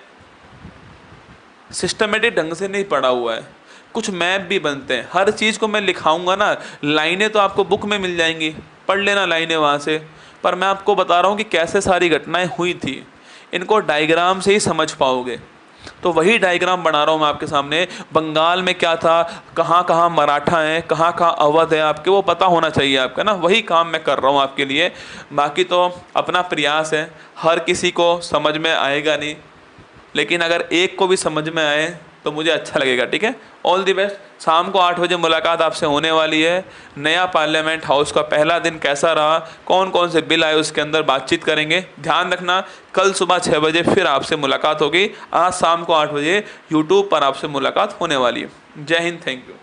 सिस्टमेटिक ढंग से नहीं पढ़ा हुआ है। कुछ मैप भी बनते हैं, हर चीज़ को मैं लिखाऊंगा ना, लाइनें तो आपको बुक में मिल जाएंगी, पढ़ लेना लाइनें वहाँ से। पर मैं आपको बता रहा हूँ कि कैसे सारी घटनाएं हुई थी, इनको डायग्राम से ही समझ पाओगे। तो वही डायग्राम बना रहा हूँ मैं आपके सामने। बंगाल में क्या था, कहाँ कहाँ मराठा हैं, कहाँ कहाँ अवध है आपके, वो पता होना चाहिए आपका ना। वही काम मैं कर रहा हूँ आपके लिए। बाकी तो अपना प्रयास है, हर किसी को समझ में आएगा नहीं, लेकिन अगर एक को भी समझ में आए तो मुझे अच्छा लगेगा, ठीक है। All the best. शाम को 8 बजे मुलाकात आपसे होने वाली है। नया पार्लियामेंट हाउस का पहला दिन कैसा रहा, कौन कौन से बिल आए, उसके अंदर बातचीत करेंगे। ध्यान रखना, कल सुबह 6 बजे फिर आपसे मुलाकात होगी। आज शाम को 8 बजे यूट्यूब पर आपसे मुलाकात होने वाली है। जय हिंद, थैंक यू।